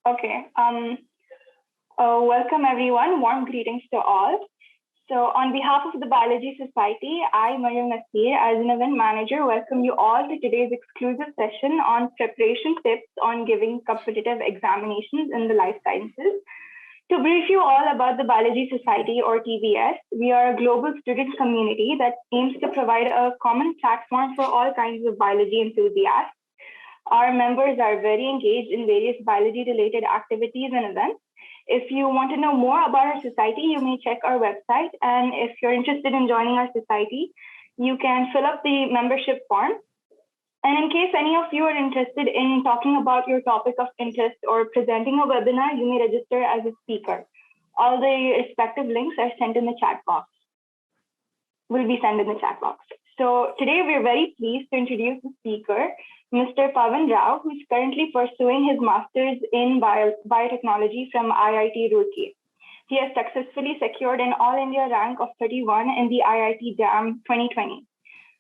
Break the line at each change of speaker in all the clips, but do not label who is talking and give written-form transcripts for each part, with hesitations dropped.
Okay. Welcome everyone. Warm greetings to all. So on behalf of the Biology Society, I, Mariam Nasir, as an event manager, welcome you all to today's exclusive session on preparation tips on giving competitive examinations in the life sciences. To brief you all about the Biology Society, or TBS, we are a global student community that aims to provide a common platform for all kinds of biology enthusiasts. Our members are very engaged in various biology-related activities and events. If you want to know more about our society, you may check our website. And if you're interested in joining our society, you can fill up the membership form. And in case any of you are interested in talking about your topic of interest or presenting a webinar, you may register as a speaker. All the respective links are sent in the chat box. Will be sent in the chat box. So today we're very pleased to introduce the speaker, Mr. Pavan Rao, who's currently pursuing his master's in biotechnology from IIIT Roorkee. He has successfully secured an All India rank of 31 in the IIIT Jam 2020.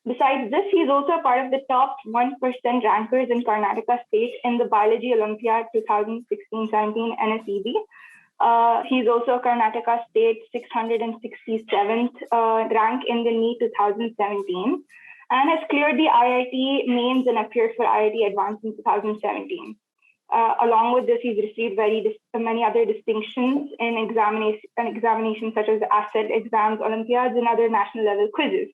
Besides this, he's also a part of the top 1% rankers in Karnataka State in the Biology Olympiad 2016-17 NSEB. He's also Karnataka State 667th rank in the NEET 2017 and has cleared the IIT mains and appeared for IIT Advanced in 2017. Along with this, he's received many other distinctions in examinations such as ASSET exams, Olympiads, and other national level quizzes.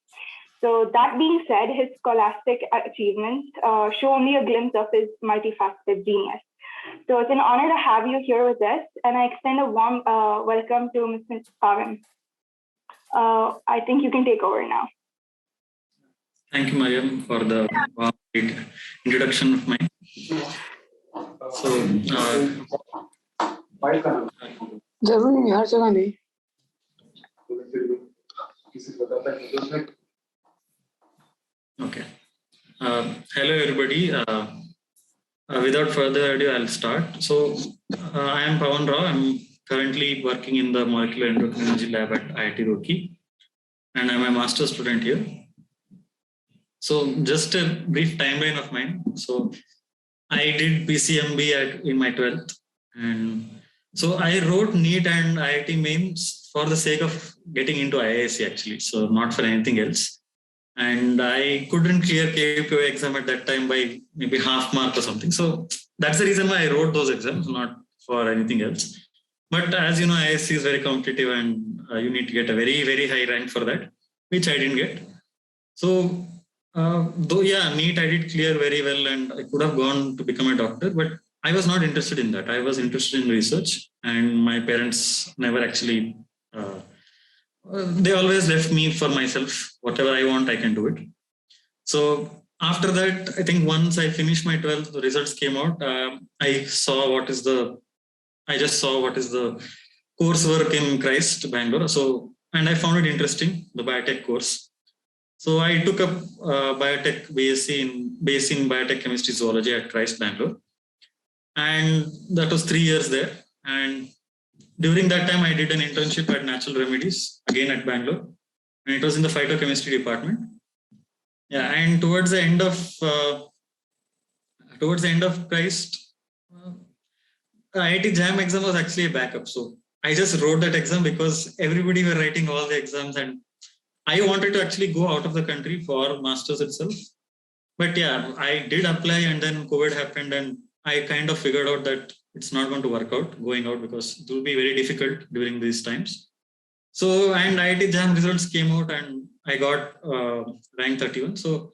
So that being said, his scholastic achievements show only a glimpse of his multifaceted genius. So it's an honor to have you here with us, and I extend a warm welcome to Mr. Pavan. I think you can take over now.
Thank you, Mariam, for the introduction of mine. So, okay. Hello, everybody. Without further ado, I'll start. So, I am Pavan Rao. I'm currently working in the Molecular Endocrinology Lab at IIT Roorkee, and I'm a master's student here. So, just a brief timeline of mine. So, I did PCMB in my 12th, and so I wrote NEET and IIT mains for the sake of getting into IISc actually, so not for anything else. And I couldn't clear KPO exam at that time by maybe half mark or something. So that's the reason why I wrote those exams, not for anything else. But as you know, IISc is very competitive and you need to get a very, very high rank for that, which I didn't get. So though, yeah, NEET I did clear very well and I could have gone to become a doctor, but I was not interested in that. I was interested in research, and my parents never actually they always left me for myself. Whatever I want, I can do it. So after that, I think once I finished my 12th, the results came out. I just saw what is the coursework in Christ, Bangalore. So, and I found it interesting, the Biotech course. So I took up Biotech BSc in Biotech Chemistry Zoology at Christ, Bangalore. And that was 3 years there. And during that time, I did an internship at Natural Remedies, again at Bangalore, and it was in the phytochemistry department. Yeah, and towards the end of Christ, IIT Jam exam was actually a backup. So I just wrote that exam because everybody were writing all the exams, and I wanted to actually go out of the country for masters itself. But yeah, I did apply, and then COVID happened, and I kind of figured out that it's not going to work out going out because it will be very difficult during these times. So, and IIT Jam results came out and I got rank 31. So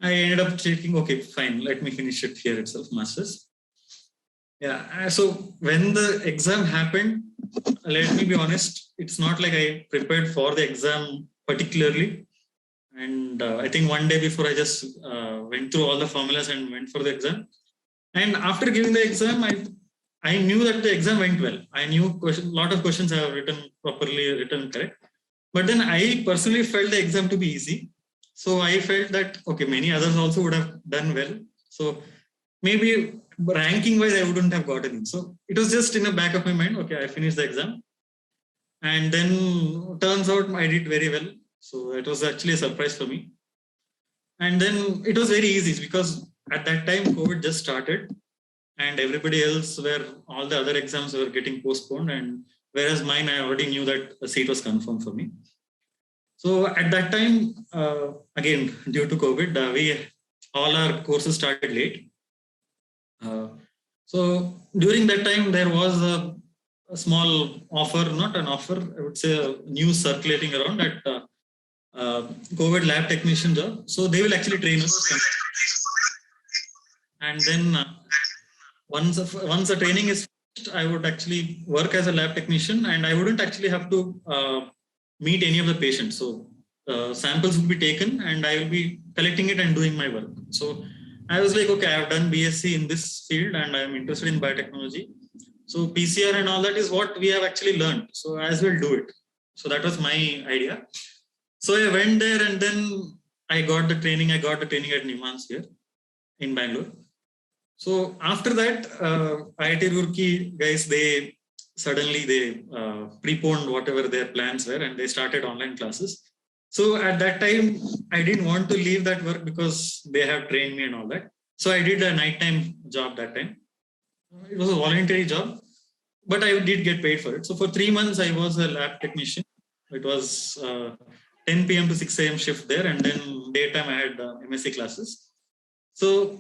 I ended up thinking, okay, fine, let me finish it here itself, masters. Yeah, so when the exam happened, let me be honest, it's not like I prepared for the exam particularly. And I think one day before I just went through all the formulas and went for the exam. And after giving the exam, I knew that the exam went well. I knew a lot of questions I have written correct. But then I personally felt the exam to be easy. So I felt that, okay, many others also would have done well. So maybe ranking wise, I wouldn't have gotten in. So it was just in the back of my mind, okay, I finished the exam. And then turns out I did very well. So it was actually a surprise for me. And then it was very easy because at that time, COVID just started. and everybody else were, all the other exams were getting postponed, and whereas mine, I already knew that a seat was confirmed for me. So at that time, again, due to COVID, all our courses started late. So during that time, there was a small offer, not an offer, I would say a news circulating around that COVID lab technician job. So they will actually train us. And then once the training is finished, I would actually work as a lab technician, and I wouldn't actually have to meet any of the patients. So samples would be taken and I will be collecting it and doing my work. So I was like, okay, I have done BSc in this field and I'm interested in biotechnology. So PCR and all that is what we have actually learned. So as well do it. So that was my idea. So I went there and then I got the training. I got the training at Nimans here in Bangalore. So after that, IIT Roorkee guys, they suddenly preponed whatever their plans were and they started online classes. So at that time, I didn't want to leave that work because they have trained me and all that. So I did a nighttime job that time. It was a voluntary job, but I did get paid for it. So for 3 months, I was a lab technician. It was 10 p.m. to 6 a.m. shift there. And then daytime, I had MSc classes. So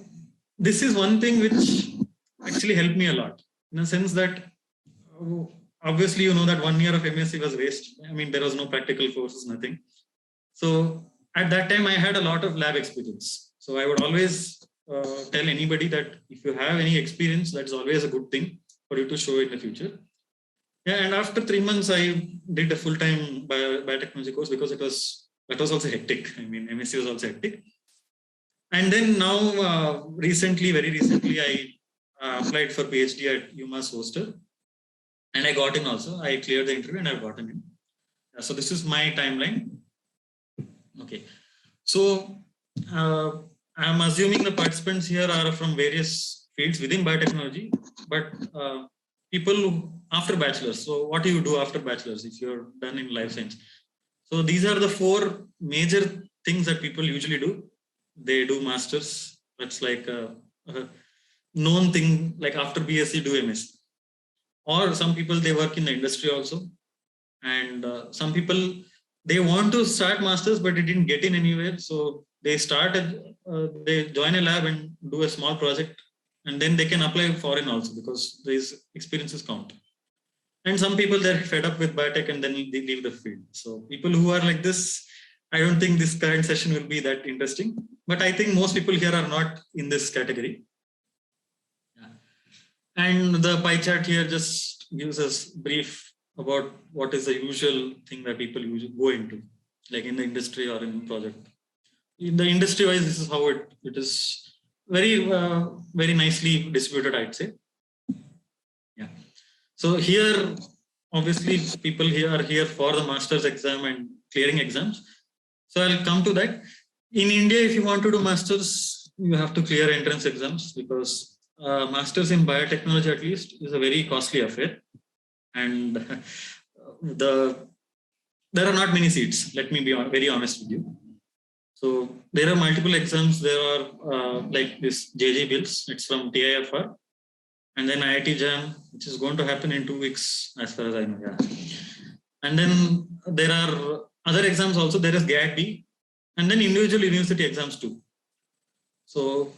this is one thing which actually helped me a lot, in a sense that obviously you know that 1 year of MSc was waste. I mean, there was no practical courses, nothing. So at that time, I had a lot of lab experience. So I would always tell anybody that if you have any experience, that's always a good thing for you to show in the future. Yeah, and after 3 months, I did a full-time biotechnology course because that was also hectic. I mean, MSc was also hectic. And then now, very recently, I applied for PhD at UMass Worcester, and I got in also. I cleared the interview and I got in. So this is my timeline. Okay, so I'm assuming the participants here are from various fields within biotechnology, but people after bachelor's. So what do you do after bachelor's if you're done in life science? So these are the 4 major things that people usually do. They do masters. That's like a known thing. Like after BSc, do MSc. Or some people, they work in the industry also, and some people, they want to start masters, but it didn't get in anywhere. So they they join a lab and do a small project, and then they can apply foreign also because these experiences count. And some people, they're fed up with biotech and then they leave the field. So people who are like this, I don't think this current session will be that interesting, but I think most people here are not in this category. Yeah. And the pie chart here just gives us brief about what is the usual thing that people usually go into, like in the industry or in project. In the industry wise, this is how it is very, very nicely distributed, I'd say. Yeah. So here, obviously, people here are here for the master's exam and clearing exams. So I'll come to that. In India, if you want to do master's, you have to clear entrance exams because master's in biotechnology, at least, is a very costly affair. And there are not many seats. Let me be very honest with you. So there are multiple exams. There are like this JG Bills. It's from TIFR, and then IIT Jam, which is going to happen in 2 weeks, as far as I know. Yeah. And then there are other exams also. There is GAT-B, and then individual university exams too. So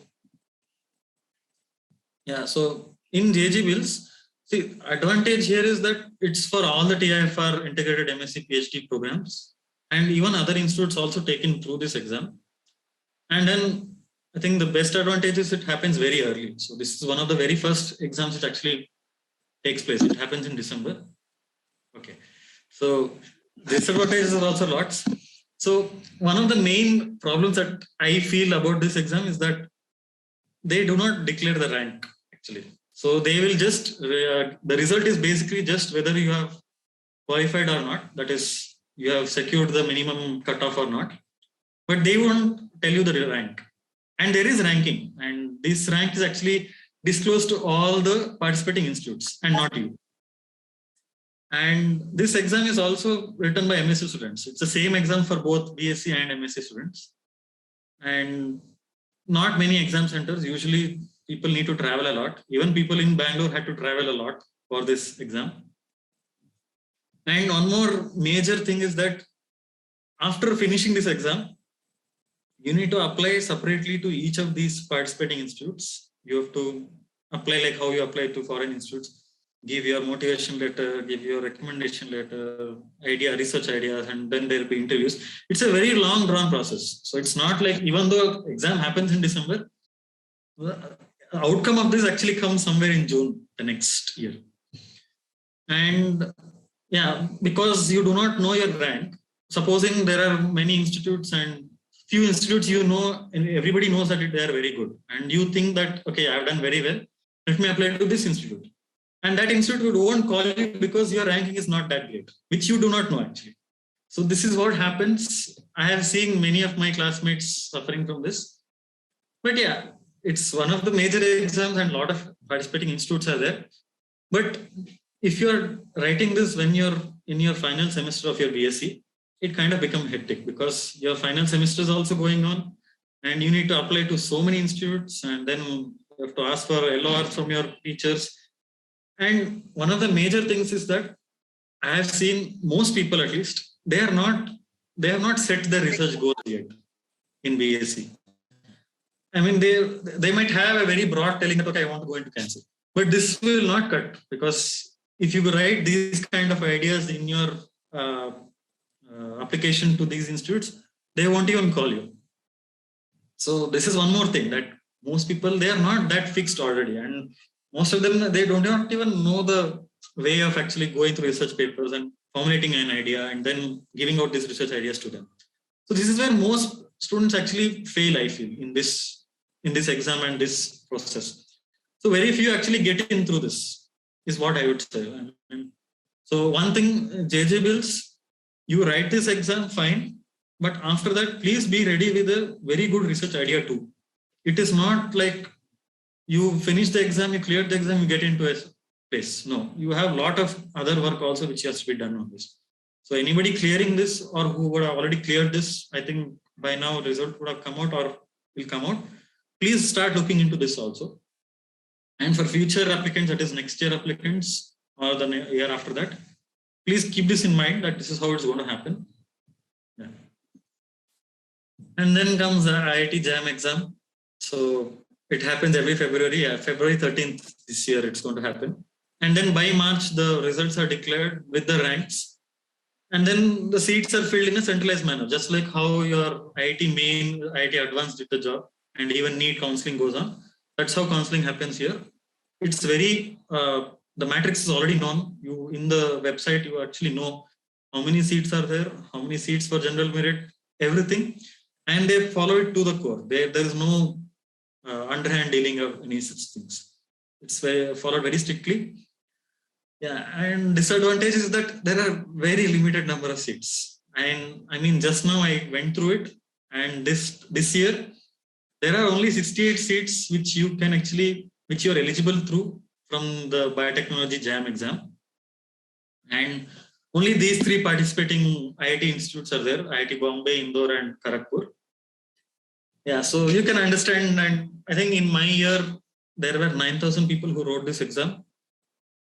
yeah. So in JG Bills, see, advantage here is that it's for all the TIFR integrated MSc PhD programs, and even other institutes also taken through this exam. And then I think the best advantage is it happens very early. So this is one of the very first exams which actually takes place. It happens in December. Okay. So disadvantages are also lots. So one of the main problems that I feel about this exam is that they do not declare the rank actually. So they will just, the result is basically just whether you have qualified or not. That is, you have secured the minimum cutoff or not. But they won't tell you the rank. And there is ranking. And this rank is actually disclosed to all the participating institutes and not you. And this exam is also written by MSc students. It's the same exam for both BSc and MSc students. And not many exam centers. Usually people need to travel a lot. Even people in Bangalore had to travel a lot for this exam. And one more major thing is that after finishing this exam, you need to apply separately to each of these participating institutes. You have to apply like how you apply to foreign institutes, give your motivation letter, give your recommendation letter, research ideas, and then there'll be interviews. It's a very long drawn process. So it's not like, even though exam happens in December, the outcome of this actually comes somewhere in June the next year. And yeah, because you do not know your rank, supposing there are many institutes and few institutes and everybody knows that they are very good, and you think that, okay, I've done very well, let me apply to this institute. And that institute won't call you because your ranking is not that great, which you do not know actually. So this is what happens. I have seen many of my classmates suffering from this. But yeah, it's one of the major exams and a lot of participating institutes are there. But if you're writing this when you're in your final semester of your BSc, it kind of becomes hectic because your final semester is also going on and you need to apply to so many institutes, and then you have to ask for LOR from your teachers. And one of the major things is that I have seen most people, at least, they have not set their research goals yet in BSc. I mean, they might have a very broad telling that, okay, I want to go into cancer. But this will not cut, because if you write these kind of ideas in your application to these institutes, they won't even call you. So this is one more thing, that most people, they are not that fixed already. And most of them, they don't even know the way of actually going through research papers and formulating an idea and then giving out these research ideas to them. So this is where most students actually fail, I feel, in this exam and this process. So very few actually get in through this, is what I would say. So one thing, JJ Bills, you write this exam, fine. But after that, please be ready with a very good research idea too. It is not like you finish the exam, you cleared the exam, you get into a place. No, you have a lot of other work also which has to be done on this. So anybody clearing this or who would have already cleared this, I think by now result would have come out or will come out. Please start looking into this also. And for future applicants, that is next year applicants or the year after that, please keep this in mind that this is how it's going to happen. Yeah. And then comes the IIT Jam exam. So it happens every February. Yeah, February 13th this year it's going to happen. And then by March, the results are declared with the ranks. And then the seats are filled in a centralized manner, just like how your IIT Main, IIT Advanced did the job, and even NEET counseling goes on. That's how counseling happens here. It's very, the matrix is already known. You in the website, you actually know how many seats are there, how many seats for general merit, everything. And they follow it to the core. There is no underhand dealing of any such things. It's followed very strictly. Yeah, and disadvantage is that there are very limited number of seats. And I mean, just now I went through it, and this year there are only 68 seats which you can actually, which you are eligible through from the Biotechnology Jam exam. And only these three participating IIT institutes are there: IIT Bombay, Indore, and Kharagpur. Yeah, so you can understand. And I think in my year there were 9,000 people who wrote this exam,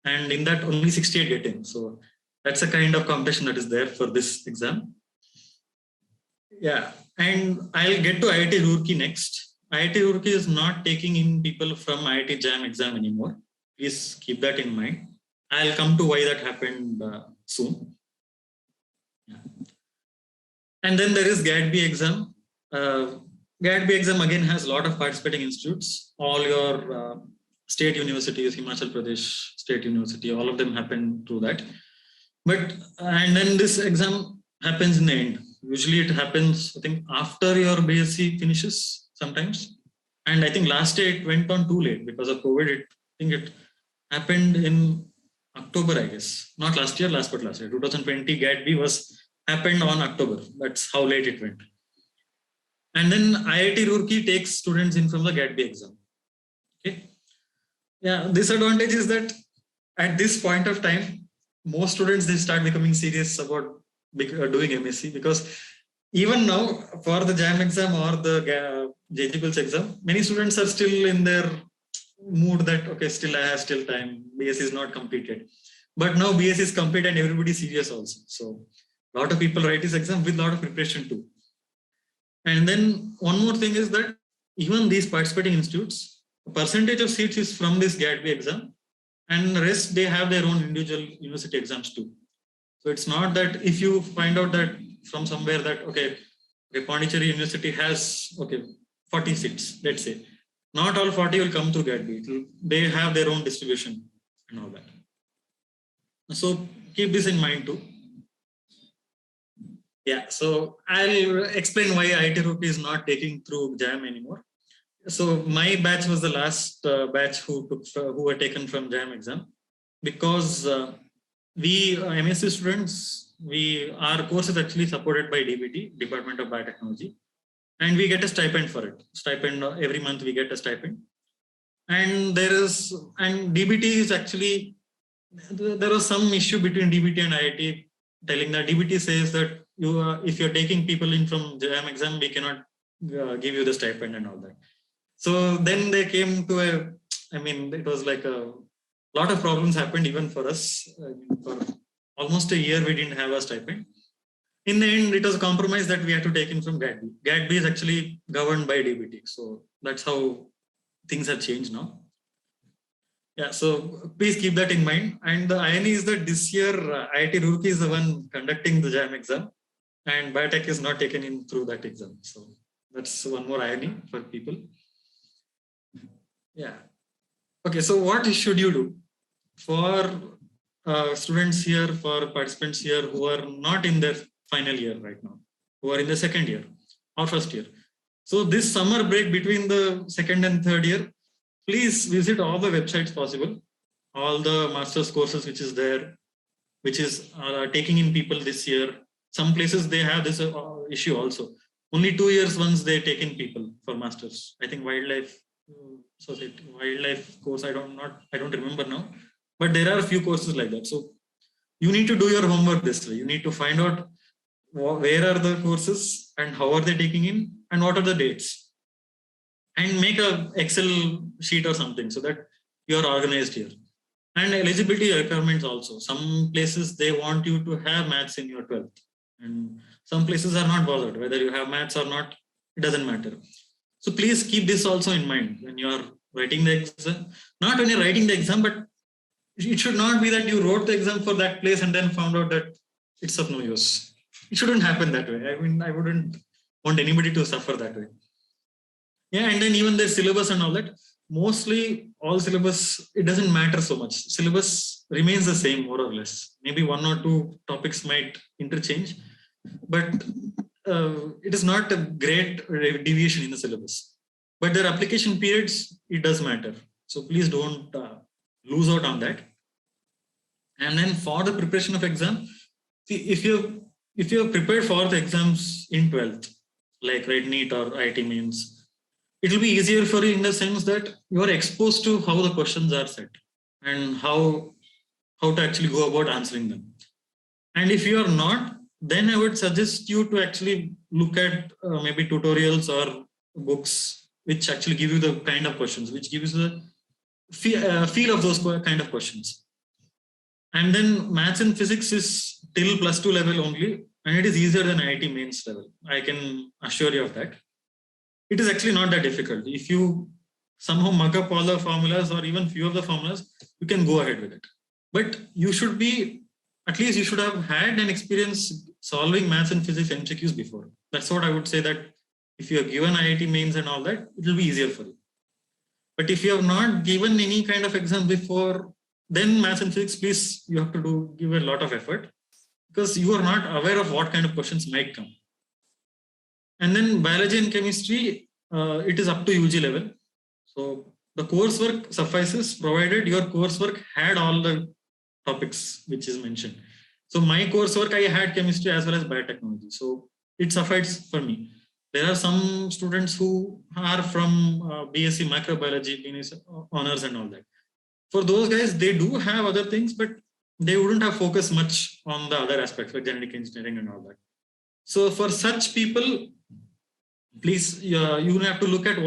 and in that only 68 get in. So that's a kind of competition that is there for this exam. Yeah, and I'll get to IIT Roorkee next. IIT Roorkee is not taking in people from IIT Jam exam anymore. Please keep that in mind. I'll come to why that happened soon. Yeah. And then there is GATB exam. GATB exam again has a lot of participating institutes. All your state universities, Himachal Pradesh State University, all of them happen through that. But, and then this exam happens in the end. Usually it happens, I think, after your BSc finishes sometimes. And I think last year it went on too late because of COVID. I think it happened in October, I guess. Not last year, last year. 2020 GATB happened on October. That's how late it went. And then IIT Roorkee takes students in from the GATB exam. Okay. Yeah, disadvantage is that at this point of time, most students, they start becoming serious about doing MSc, because even now for the JAM exam or the JG Bills exam, many students are still in their mood that, okay, still I have still time. BS is not completed. But now BS is complete and everybody is serious also. So a lot of people write this exam with a lot of preparation too. And then one more thing is that even these participating institutes, a percentage of seats is from this GTBI exam, and the rest they have their own individual university exams too. So it's not that if you find out that from somewhere that okay, Pondicherry University has 40 seats, let's say, not all 40 will come through GTBI. They have their own distribution and all that. So keep this in mind too. Yeah, so I'll explain why IIT Roorkee is not taking through Jam anymore. So my batch was the last batch who were taken from Jam exam, because we MSc students, our course is actually supported by DBT, Department of Biotechnology, and we get a stipend for it. Stipend every month we get a stipend, and DBT is actually, there was some issue between DBT and IIT, telling that DBT says that if you're taking people in from Jam exam, we cannot give you the stipend and all that. So then they came to it was like a lot of problems happened even for us. For almost a year, we didn't have a stipend. In the end, it was a compromise that we had to take in from GTBI. GTBI is actually governed by DBT. So that's how things have changed now. Yeah, so please keep that in mind. And the irony is that this year, IIT Roorkee is the one conducting the Jam exam, and Biotech is not taken in through that exam. So that's one more irony for people. Yeah. Okay, so what should you do for students here, for participants here who are not in their final year right now, who are in the second year or first year? So this summer break between the second and third year, please visit all the websites possible, all the master's courses which is there, which is taking in people this year. Some places they have this issue also. Only 2 years once they take in people for masters. I think wildlife course, I don't remember now, but there are a few courses like that. So you need to do your homework this way. You need to find out where are the courses and how are they taking in and what are the dates, and make a Excel sheet or something so that you're organized here. And eligibility requirements also. Some places they want you to have maths in your 12th, and some places are not bothered whether you have maths or not. It doesn't matter. So please keep this also in mind when you are writing the exam. Not when you're writing the exam, but it should not be that you wrote the exam for that place and then found out that it's of no use. It shouldn't happen that way. I wouldn't want anybody to suffer that way. Yeah, and then even the syllabus and all that, mostly all syllabus, it doesn't matter so much. Syllabus remains the same more or less. Maybe 1 or 2 topics might interchange, but it is not a great deviation in the syllabus. But their application periods, it does matter. So please don't lose out on that. And then for the preparation of exam, see, if you're prepared for the exams in 12th, like NEET or IIT means, it will be easier for you in the sense that you are exposed to how the questions are set and how to actually go about answering them. And if you are not, then I would suggest you to actually look at maybe tutorials or books which actually give you the kind of questions, which gives the feel of those kind of questions. And then maths and physics is till +2 level only, and it is easier than IIT mains level. I can assure you of that. It is actually not that difficult. If you somehow mug up all the formulas or even few of the formulas, you can go ahead with it. But you should be, at least you should have had an experience solving maths and physics MCQs before. That's what I would say, that if you have given IIT mains and all that, it will be easier for you. But if you have not given any kind of exam before, then maths and physics, please, you have to give a lot of effort, because you are not aware of what kind of questions might come. And then biology and chemistry, it is up to UG level. So the coursework suffices provided your coursework had all the topics which is mentioned. So my coursework, I had chemistry as well as biotechnology. So it suffices for me. There are some students who are from BSc microbiology, honors and all that. For those guys, they do have other things, but they wouldn't have focused much on the other aspects like genetic engineering and all that. So for such people, please, you have to look at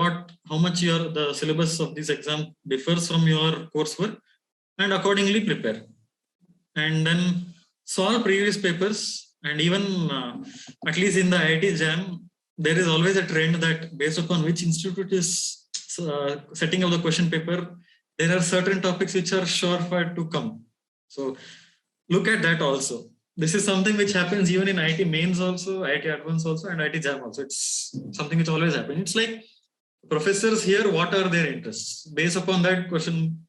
how much the syllabus of this exam differs from your coursework and accordingly prepare. And then solve previous papers. And even at least in the IIT Jam, there is always a trend that based upon which institute is setting up the question paper, there are certain topics which are surefire to come. So look at that also. This is something which happens even in IIT mains also, IIT advanced also, and IIT Jam also. It's something which always happens. It's like professors here, what are their interests? Based upon that, question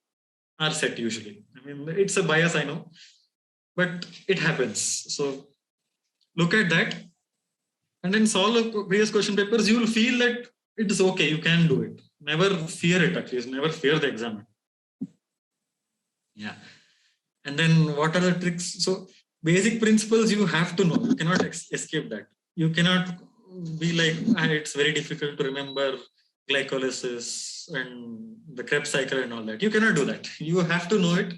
are set usually. I mean, it's a bias, I know, but it happens. So look at that and then solve the previous question papers. You will feel that it is okay. You can do it. Never fear it, at least. Never fear the exam. Yeah. And then what are the tricks? So basic principles you have to know. You cannot escape that. You cannot be like, it's very difficult to remember glycolysis and the Krebs cycle and all that. You cannot do that. You have to know it.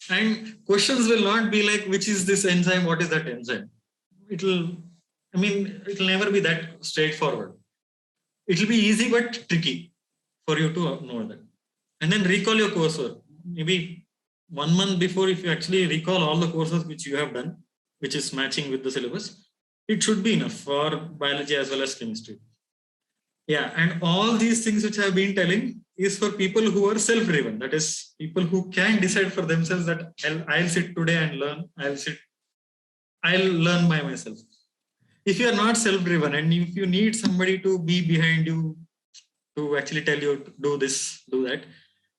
And questions will not be like, which is this enzyme? What is that enzyme? It'll never be that straightforward. It'll be easy but tricky for you to know that. And then recall your coursework. Maybe 1 month before, if you actually recall all the courses which you have done, which is matching with the syllabus, it should be enough for biology as well as chemistry. Yeah, and all these things which I have been telling is for people who are self-driven. That is, people who can decide for themselves that I'll sit today and learn. I'll learn by myself. If you are not self-driven and if you need somebody to be behind you to actually tell you to do this, do that,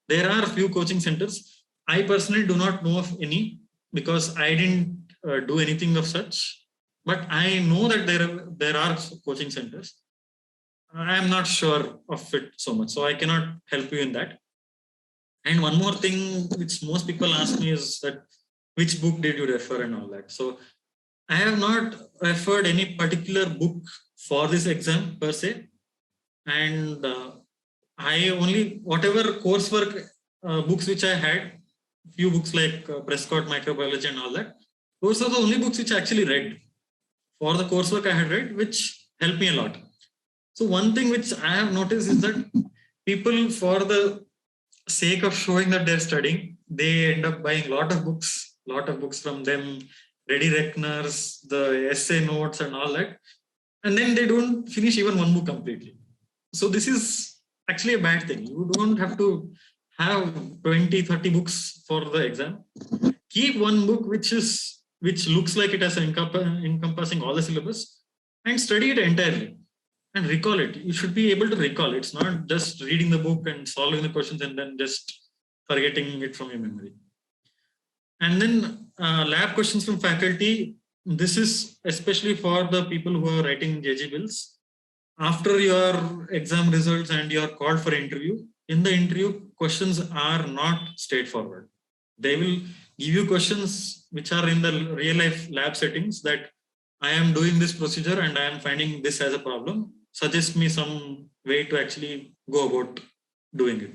there are a few coaching centers. I personally do not know of any because I didn't do anything of such. But I know that there are coaching centers. I am not sure of it so much, so I cannot help you in that. And one more thing which most people ask me is that which book did you refer and all that. So I have not referred any particular book for this exam per se, and I only whatever coursework books which I had, few books like Prescott Microbiology and all that. Those are the only books which I actually read for the coursework I had read, which helped me a lot. So one thing which I have noticed is that people, for the sake of showing that they're studying, they end up buying a lot of books from them, ready reckoners, the essay notes and all that. And then they don't finish even one book completely. So this is actually a bad thing. You don't have to have 20, 30 books for the exam. Keep one book which looks like it has encompassing all the syllabus and study it entirely. And recall it. You should be able to recall. It's not just reading the book and solving the questions and then just forgetting it from your memory. And then lab questions from faculty. This is especially for the people who are writing JG bills. After your exam results and you are called for interview, in the interview, questions are not straightforward. They will give you questions which are in the real life lab settings that I am doing this procedure and I am finding this as a problem. Suggest me some way to actually go about doing it.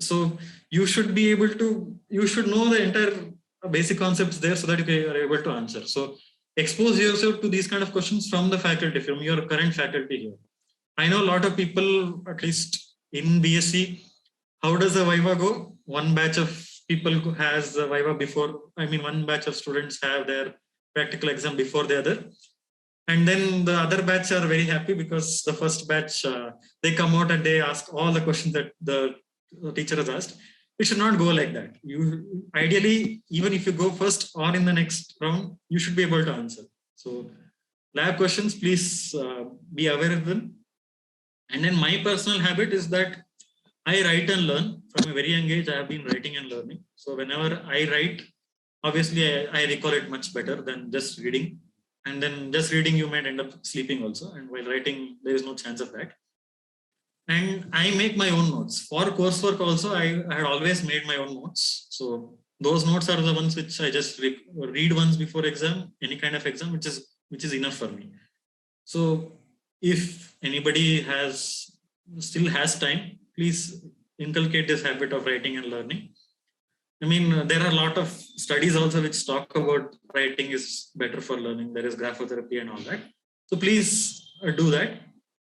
So you should know the entire basic concepts there so that you are able to answer. So expose yourself to these kind of questions from the faculty, from your current faculty here. I know a lot of people, at least in BSc, how does the Viva go? One batch of people who has the Viva one batch of students have their practical exam before the other. And then the other batch are very happy because the first batch, they come out and they ask all the questions that the teacher has asked. It should not go like that. You ideally, even if you go first or in the next round, you should be able to answer. So lab questions, please be aware of them. And then my personal habit is that I write and learn. From a very young age, I have been writing and learning. So whenever I write, obviously I recall it much better than just reading. And then just reading, you might end up sleeping also. And while writing, there is no chance of that. And I make my own notes. For coursework also, I had always made my own notes. So those notes are the ones which I just read once before exam, any kind of exam, which is enough for me. So if anybody still has time, please inculcate this habit of writing and learning. I mean, there are a lot of studies also which talk about writing is better for learning. There is graphotherapy and all that. So please do that.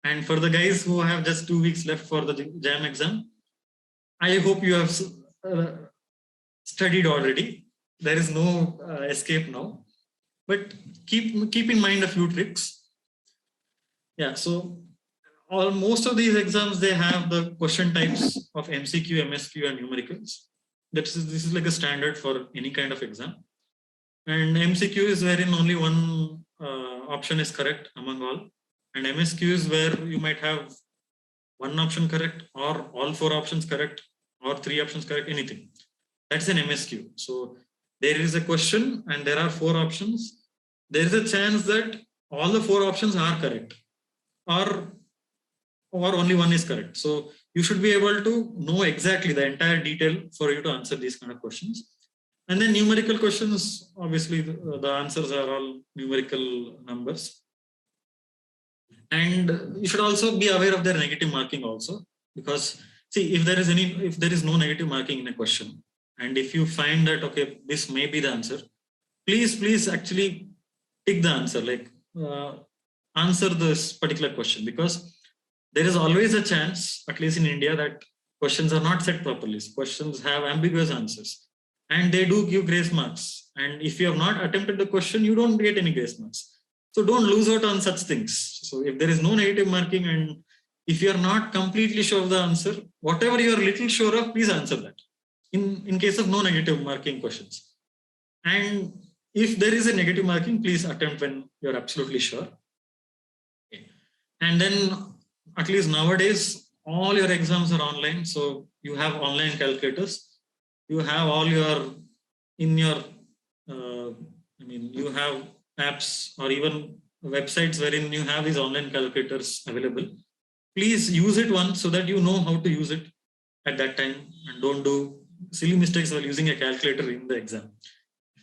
And for the guys who have just 2 weeks left for the JAM exam, I hope you have studied already. There is no escape now, but keep in mind a few tricks. Yeah, so most of these exams, they have the question types of MCQ, MSQ, and numericals. This is like a standard for any kind of exam. And MCQ is wherein only one option is correct among all. And MSQ is where you might have one option correct, or all 4 options correct, or 3 options correct, anything. That's an MSQ. So there is a question and there are 4 options. There is a chance that all the 4 options are correct, or only one is correct. So you should be able to know exactly the entire detail for you to answer these kind of questions. And then numerical questions, obviously the answers are all numerical numbers. And you should also be aware of their negative marking also, because see, if there is no negative marking in a question, and if you find that, okay, this may be the answer, please actually pick the answer, like answer this particular question, because there is always a chance, at least in India, that questions are not set properly. Questions have ambiguous answers, and they do give grace marks. And if you have not attempted the question, you don't get any grace marks. So don't lose out on such things. So if there is no negative marking, and if you are not completely sure of the answer, whatever you are little sure of, please answer that in case of no negative marking questions. And if there is a negative marking, please attempt when you're absolutely sure. Okay. And then, at least nowadays, all your exams are online. So you have online calculators. You have all you have apps or even websites wherein you have these online calculators available. Please use it once so that you know how to use it at that time, and don't do silly mistakes while using a calculator in the exam.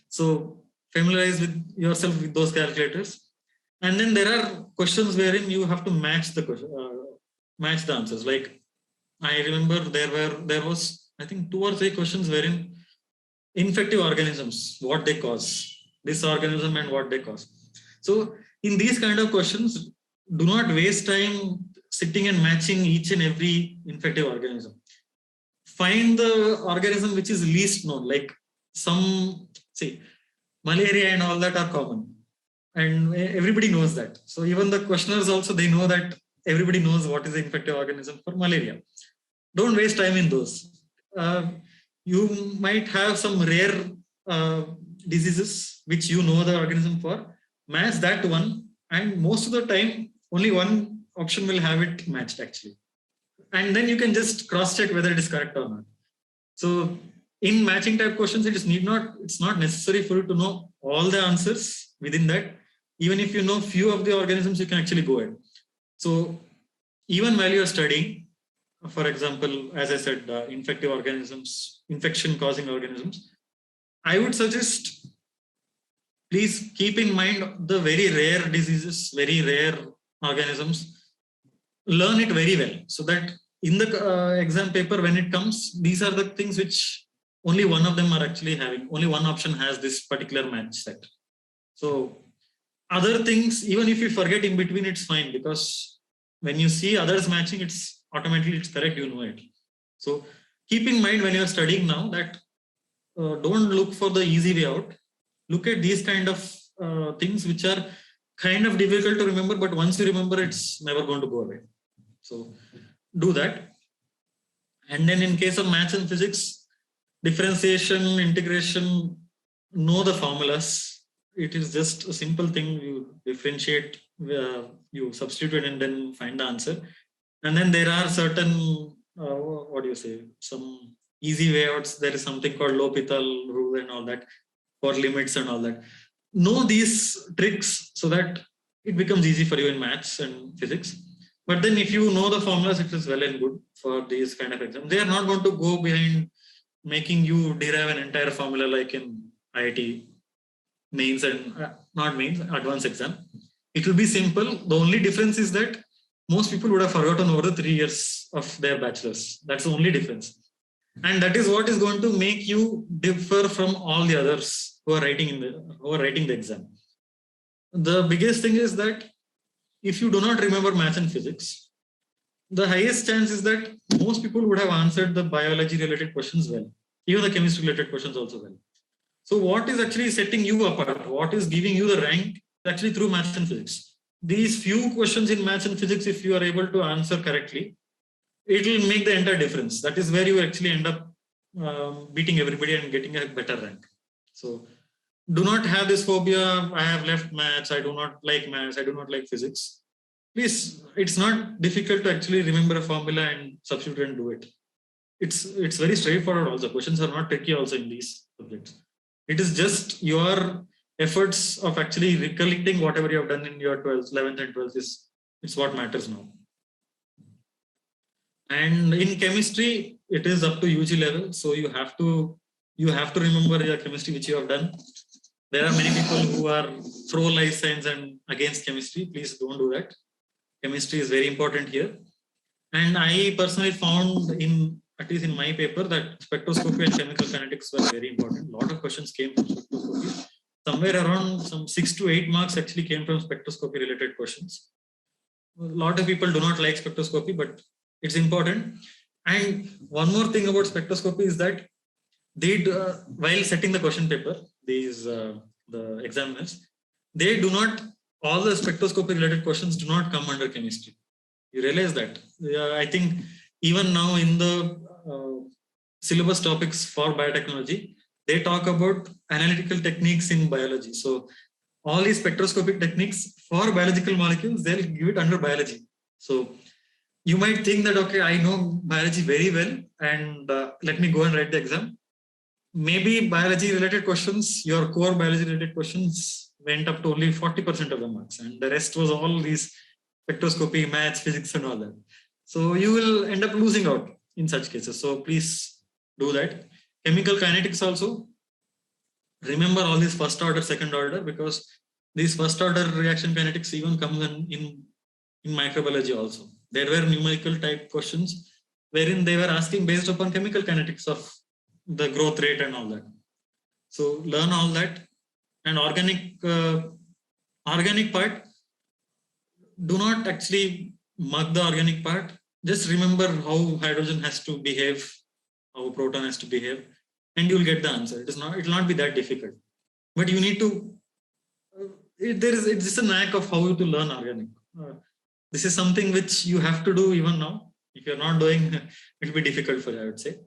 So familiarize with yourself with those calculators. And then there are questions wherein you have to match the answers. Like I remember there was I think 2 or 3 questions wherein infective organisms, what they cause, this organism and what they cause. So in these kind of questions, do not waste time sitting and matching each and every infective organism. Find the organism which is least known, like malaria and all that are common, and everybody knows that. So even the questioners also, they know that everybody knows what is the infective organism for malaria. Don't waste time in those. You might have some rare diseases which you know the organism for. Match that one, and most of the time only one option will have it matched actually. And then you can just cross check whether it is correct or not. So in matching type questions, it's not necessary for you to know all the answers within that. Even if you know few of the organisms, you can actually go ahead. So even while you're studying, for example, as I said, infective organisms, infection causing organisms, I would suggest, please keep in mind the very rare diseases, very rare organisms. Learn it very well, so that in the exam paper, when it comes, these are the things which only one of them are actually having. Only one option has this particular match set. So other things, even if you forget in between, it's fine, because when you see others matching, it's automatically it's correct, you know it. So keep in mind when you're studying now that don't look for the easy way out. Look at these kind of things which are kind of difficult to remember, but once you remember, it's never going to go away. So do that. And then in case of maths and physics, differentiation, integration, know the formulas. It is just a simple thing. You differentiate, you substitute and then find the answer. And then there are certain, some easy way outs. There is something called L'Hopital rule and all that for limits and all that. Know these tricks so that it becomes easy for you in maths and physics. But then if you know the formulas, it is well and good for these kind of exams. They are not going to go behind making you derive an entire formula like in IIT mains and not mains, advanced exam. It will be simple. The only difference is that most people would have forgotten over the 3 years of their bachelors. That's the only difference. And that is what is going to make you differ from all the others who are writing the exam. The biggest thing is that if you do not remember maths and physics, the highest chance is that most people would have answered the biology related questions well, even the chemistry related questions also well. So what is actually setting you apart? What is giving you the rank? Actually through maths and physics. These few questions in maths and physics, if you are able to answer correctly, it will make the entire difference. That is where you actually end up beating everybody and getting a better rank. So do not have this phobia. I have left maths. I do not like maths. I do not like physics. Please, it's not difficult to actually remember a formula and substitute and do it. It's very straightforward also. Questions are not tricky also in these subjects. It is just your efforts of actually recollecting whatever you have done in your 12th, 11th and 12th it's what matters now. And in chemistry, it is up to UG level. So you have to remember your chemistry which you have done. There are many people who are pro life science and against chemistry. Please don't do that. Chemistry is very important here. And I personally found at least in my paper, that spectroscopy and chemical kinetics were very important. A lot of questions came from spectroscopy. Somewhere around some 6 to 8 marks actually came from spectroscopy related questions. A lot of people do not like spectroscopy, but it's important. And one more thing about spectroscopy is that while setting the question paper, the examiners, they do not, all the spectroscopy related questions do not come under chemistry. You realize that? I think even now in the syllabus topics for biotechnology, they talk about analytical techniques in biology. So all these spectroscopic techniques for biological molecules, they'll give it under biology. So you might think that, okay, I know biology very well and let me go and write the exam. Maybe biology related questions, your core biology related questions went up to only 40% of the marks, and the rest was all these spectroscopy, maths, physics and all that. So you will end up losing out in such cases. So please do that. Chemical kinetics also. Remember all these first order, second order, because these first order reaction kinetics even comes in microbiology also. There were numerical type questions wherein they were asking based upon chemical kinetics of the growth rate and all that. So learn all that. And organic part, do not actually mug the organic part. Just remember how hydrogen has to behave, how proton has to behave, and you'll get the answer. It will not be that difficult. But you need to, it's just a knack of how to learn organic. This is something which you have to do even now. If you're not doing, it will be difficult for you, I would say.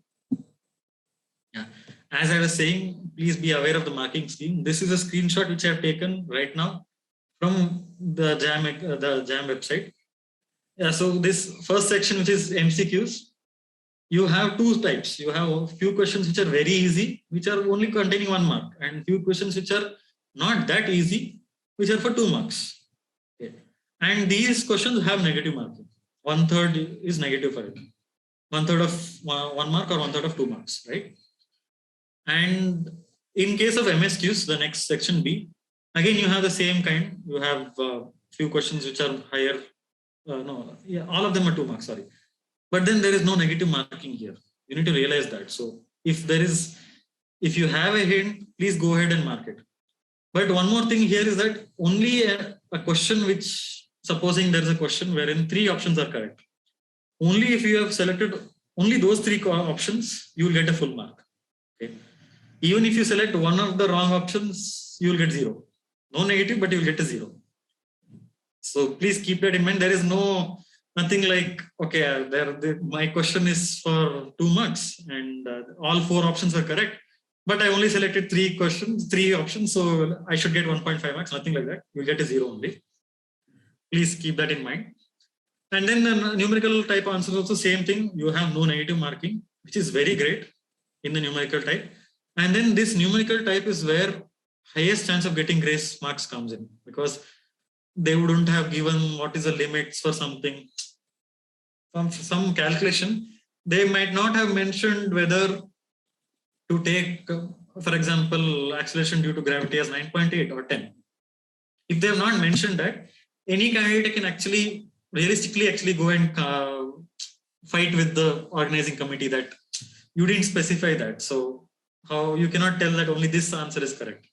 Yeah. As I was saying, please be aware of the marking scheme. This is a screenshot which I have taken right now from the Jam website. Yeah, so this first section, which is MCQs, you have two types. You have a few questions which are very easy, which are only containing 1 mark, and few questions which are not that easy, which are for 2 marks. Okay. And these questions have negative marking. 1/3 is negative for it. 1/3 of 1 mark or 1/3 of 2 marks, right? And in case of MSQs, the next section B, again you have the same kind. You have few questions which are higher. All of them are 2 marks, sorry. But then there is no negative marking here. You need to realize that. So if you have a hint, please go ahead and mark it. But one more thing here is that only a question which, supposing there is a question wherein 3 options are correct. Only if you have selected only those 3 options, you will get a full mark. Okay. Even if you select one of the wrong options, you will get 0. No negative, but you will get a 0. So please keep that in mind. There is nothing like, okay, my question is for 2 marks and all 4 options are correct, but I only selected 3 options, so I should get 1.5 marks, nothing like that. You'll get a 0 only. Please keep that in mind. And then the numerical type answers also same thing. You have no negative marking, which is very great in the numerical type. And then this numerical type is where highest chance of getting grace marks comes in, because they wouldn't have given what is the limits for something. From some calculation, they might not have mentioned whether to take, for example, acceleration due to gravity as 9.8 or 10. If they have not mentioned that, any candidate can actually realistically go and fight with the organizing committee that you didn't specify that. So how you cannot tell that only this answer is correct.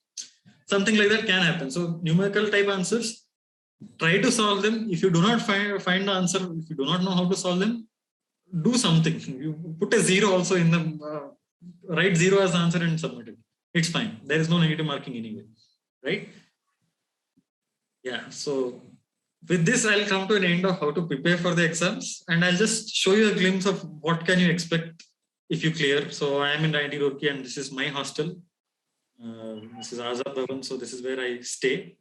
Something like that can happen. So numerical type answers, try to solve them. If you do not find the answer, if you do not know how to solve them, do something. You put a zero also in the write zero as the answer and submit it. It's fine. There is no negative marking anyway, right? Yeah. So with this, I'll come to an end of how to prepare for the exams, and I'll just show you a glimpse of what can you expect if you clear. So I am in IIT Roorkee, and this is my hostel. This is Azad Bhavan, so this is where I stay.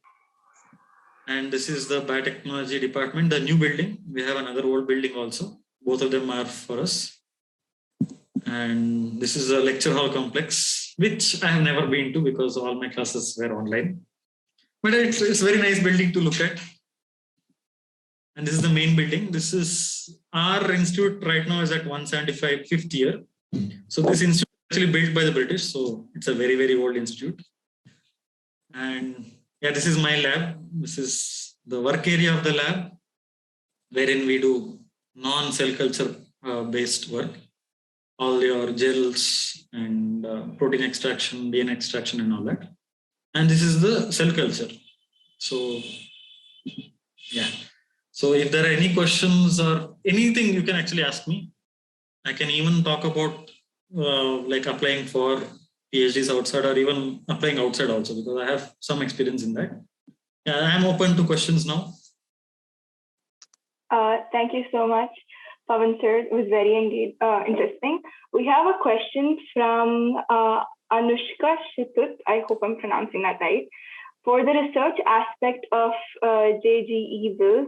And this is the biotechnology department, the new building. We have another old building also. Both of them are for us. And this is a lecture hall complex, which I have never been to because all my classes were online. But it's a very nice building to look at. And this is the main building. This is our institute right now is at 175, fifth year. So this institute is actually built by the British. So it's a very, very old institute. And yeah, this is my lab. This is the work area of the lab, wherein we do non-cell culture based work. All your gels and protein extraction, DNA extraction and all that. And this is the cell culture. So yeah. So if there are any questions or anything you can actually ask me. I can even talk about like applying for PhDs outside or even applying outside also because I have some experience in that. Yeah, I'm open to questions now.
Thank you so much, Pavan sir. It was very indeed interesting. We have a question from Anushka Shitut. I hope I'm pronouncing that right. For the research aspect of JGE Bill,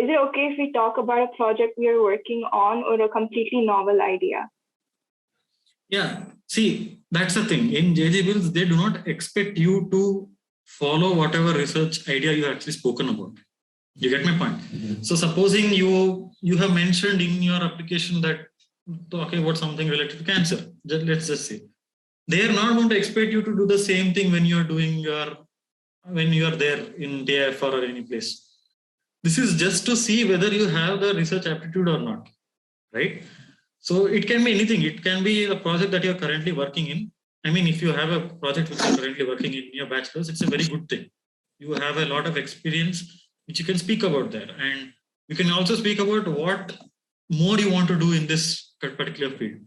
is it okay if we talk about a project we are working on or a completely novel idea?
Yeah, see, that's the thing. In JG Bills, they do not expect you to follow whatever research idea you have actually spoken about. You get my point? Mm-hmm. So supposing you have mentioned in your application that talking about something related to cancer, let's just say. They are not going to expect you to do the same thing when you are there in TIF or any place. This is just to see whether you have the research aptitude or not, right? So it can be anything. It can be a project that you're currently working in. I mean, if you have a project which you're currently working in your bachelor's, it's a very good thing. You have a lot of experience which you can speak about there. And you can also speak about what more you want to do in this particular field.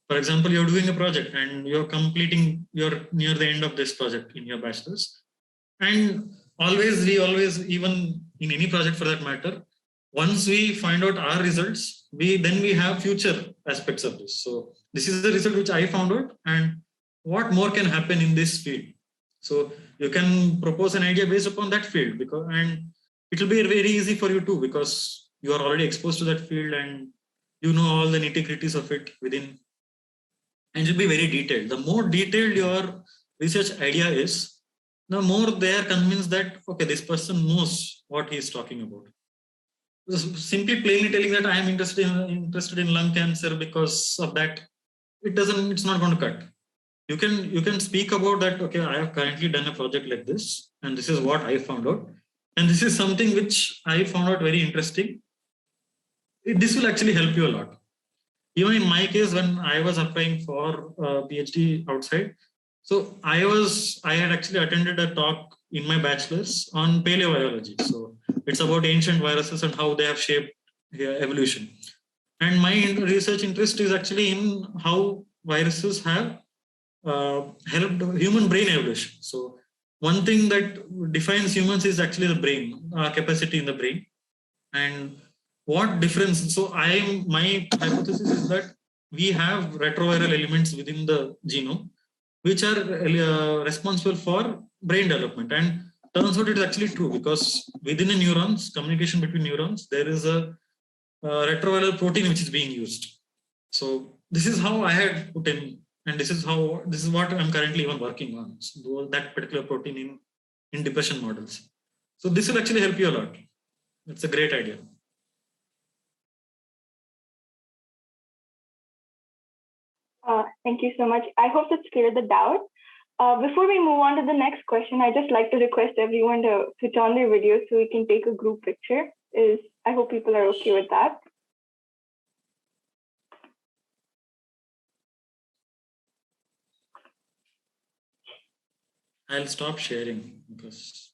For example, you're doing a project and you're near the end of this project in your bachelor's. And we always, even in any project for that matter, once we find out our results, we have future aspects of this. So this is the result which I found out, and what more can happen in this field. So you can propose an idea based upon that field, and it will be very easy for you too, because you are already exposed to that field and you know all the nitty-gritties of it within, and it will be very detailed. The more detailed your research idea is, the more they are convinced that okay, this person knows what he is talking about. Simply plainly telling that I am interested in lung cancer because of that, it's not going to cut. You can speak about that. Okay, I have currently done a project like this, and this is what I found out, and this is something which I found out very interesting. This will actually help you a lot. Even in my case, when I was applying for PhD outside, so I had actually attended a talk in my bachelor's on paleobiology. So it's about ancient viruses and how they have shaped evolution. And my research interest is actually in how viruses have helped human brain evolution. So one thing that defines humans is actually the brain, capacity in the brain. And what difference? So my hypothesis is that we have retroviral elements within the genome which are responsible for brain development. And turns out it is actually true, because within a neurons, communication between neurons, there is a retroviral protein which is being used. So this is how I had put in, and this is what I'm currently even working on. So that particular protein in depression models. So this will actually help you a lot. It's a great idea.
Thank you so much. I hope that's cleared the doubt. Before we move on to the next question, I just like to request everyone to switch on their video so we can take a group picture. I hope people are okay with that.
I'll stop sharing because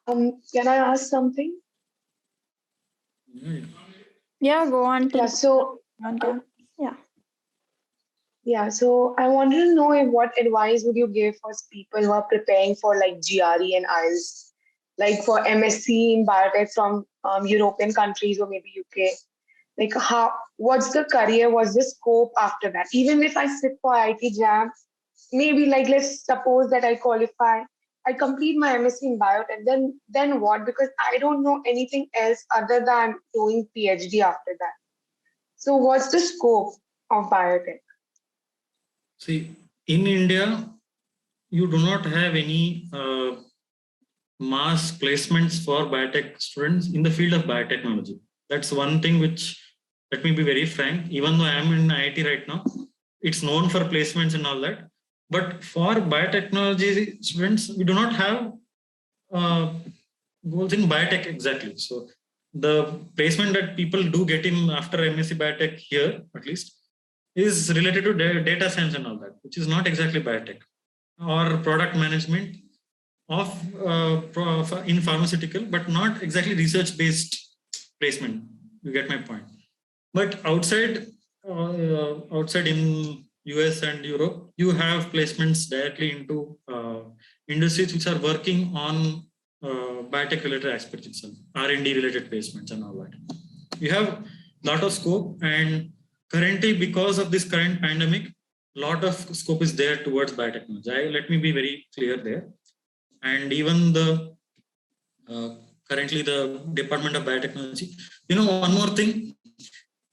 Can I ask something?
Yeah, go on.
Yeah, so so I wanted to know what advice would you give for people who are preparing for like GRE and IELTS, like for MSc in biotech from European countries or maybe UK. Like what's the career, what's the scope after that? Even if I sit for IIT Jam, maybe like let's suppose that I qualify, I complete my MSc in biotech, then what? Because I don't know anything else other than doing PhD after that. So what's the scope of biotech?
See, in India, you do not have any mass placements for biotech students in the field of biotechnology. That's one thing which, let me be very frank, even though I am in IIT right now, it's known for placements and all that. But for biotechnology students, we do not have goals in biotech exactly. So the placement that people do get in after MSc Biotech here, at least, is related to data science and all that, which is not exactly biotech, or product management of in pharmaceutical, but not exactly research based placement. You get my point. But outside in US and Europe, you have placements directly into industries which are working on biotech related aspects itself, R&D related placements and all that. You have a lot of scope, and currently because of this current pandemic, lot of scope is there towards biotechnology. Let me be very clear there. And even the currently the Department of Biotechnology, one more thing,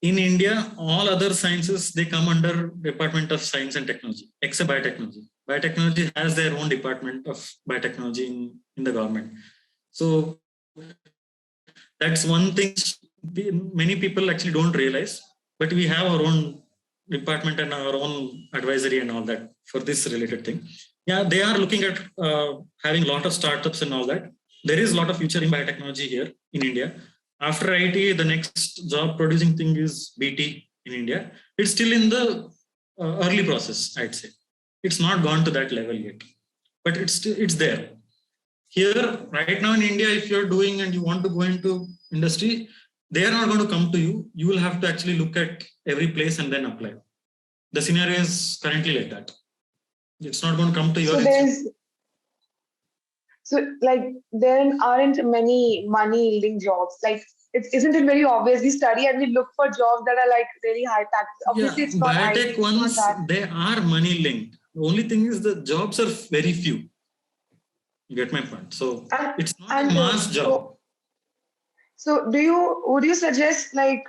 in India, all other sciences, they come under Department of Science and Technology, except biotechnology. Biotechnology has their own department of biotechnology in the government. So that's one thing many people actually don't realize, but we have our own department and our own advisory and all that for this related thing. Yeah, they are looking at having a lot of startups and all that. There is a lot of future in biotechnology here in India. After IIT, the next job producing thing is BT in India. It's still in the early process, I'd say. It's not gone to that level yet, but it's there. Here, right now in India, if you're doing and you want to go into industry, they are not going to come to you. You will have to actually look at every place and then apply. The scenario is currently like that. It's not going to come to your institute.
So like there aren't many money yielding jobs. Like isn't it very obvious? We study and we look for jobs that are like really high tax. Obviously, it's not
biotech ones, they are money linked. The only thing is the jobs are very few. You get my point. So it's not a mass job.
So would you suggest like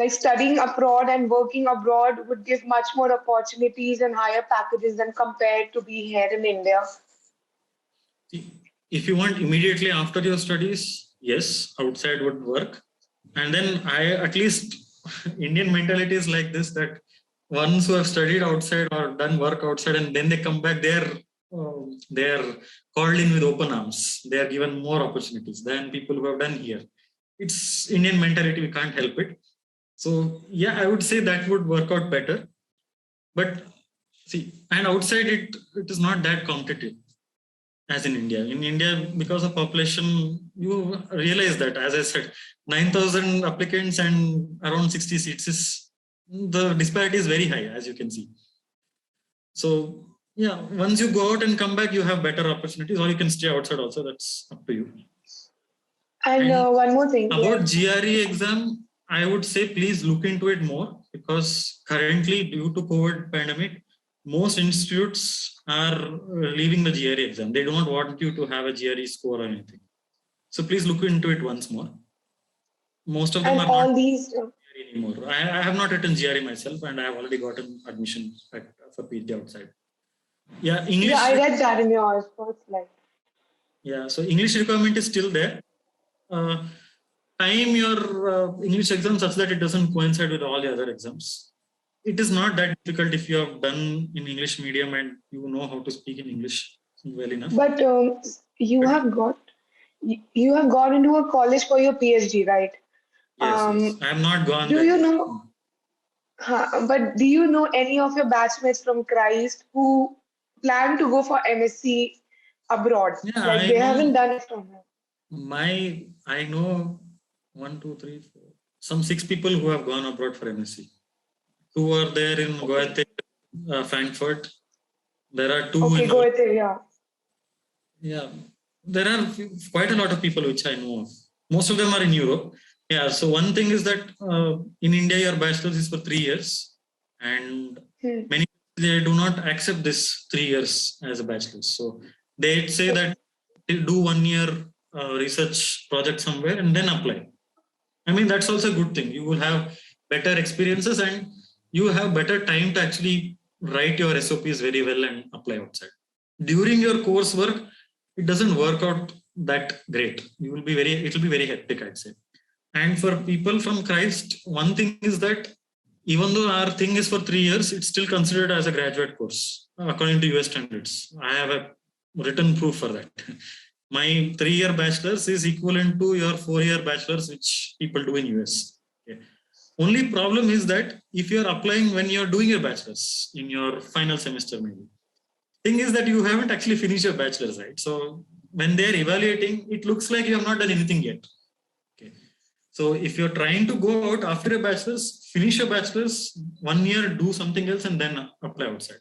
studying abroad and working abroad would give much more opportunities and higher packages than compared to be here in India?
If you want immediately after your studies, yes, outside would work. And then at least Indian mentality is like this, that ones who have studied outside or done work outside and then they come back, they're called in with open arms. They are given more opportunities than people who have done here. It's Indian mentality, we can't help it. So yeah, I would say that would work out better. But see, and outside it is not that competitive as in India. In India, because of population, you realize that, as I said, 9,000 applicants and around 60 seats is, the disparity is very high, as you can see. So yeah, once you go out and come back, you have better opportunities, or you can stay outside also. That's up to you.
And one more thing.
About GRE exam, I would say please look into it more, because currently due to COVID pandemic, most institutes are leaving the GRE exam. They don't want you to have a GRE score or anything. So please look into it once more. Most of them are not GRE anymore. I have not written GRE myself, and I have already gotten admission for PhD outside. Yeah, English.
Yeah, I read that in your first slide.
Yeah, so English requirement is still there. Time your English exam such that it doesn't coincide with all the other exams. It is not that difficult if you have done in English medium and you know how to speak in English well enough.
But you have got into a college for your PhD, right?
Yes, I have not gone.
Do you know? But do you know any of your batchmates from Christ who plan to go for MSc abroad?
Yeah,
like they haven't done it from here.
I know 1, 2, 3, 4, some 6 people who have gone abroad for MSc. 2 are there in Goethe, Frankfurt. There are 2
Okay,
in
Goethe, yeah.
Yeah, there are quite a lot of people which I know of. Most of them are in Europe. Yeah, so one thing is that in India, your bachelor's is for 3 years, and many they do not accept this 3 years as a bachelor's. So they say that they do 1 year research project somewhere and then apply. I mean, that's also a good thing. You will have better experiences and you have better time to actually write your SOPs very well and apply outside. During your coursework, it doesn't work out that great. It will be very hectic, I'd say. And for people from Christ, one thing is that even though our thing is for 3 years, it's still considered as a graduate course according to US standards. I have a written proof for that. My 3-year bachelor's is equivalent to your 4-year bachelor's, which people do in US. Okay. Only problem is that if you're applying when you're doing your bachelor's in your final semester, maybe. Thing is that you haven't actually finished your bachelor's, right? So when they're evaluating, it looks like you have not done anything yet. Okay. So if you're trying to go out after a bachelor's, finish your bachelor's, 1 year, do something else, and then apply outside.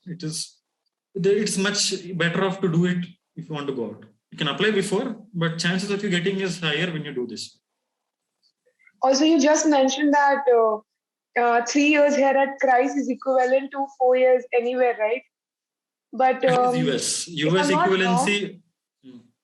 It's much better off to do it if you want to go out. You can apply before, but chances of you getting is higher when you do this.
Also, you just mentioned that 3 years here at Christ is equivalent to 4 years anywhere, right? But
US equivalency.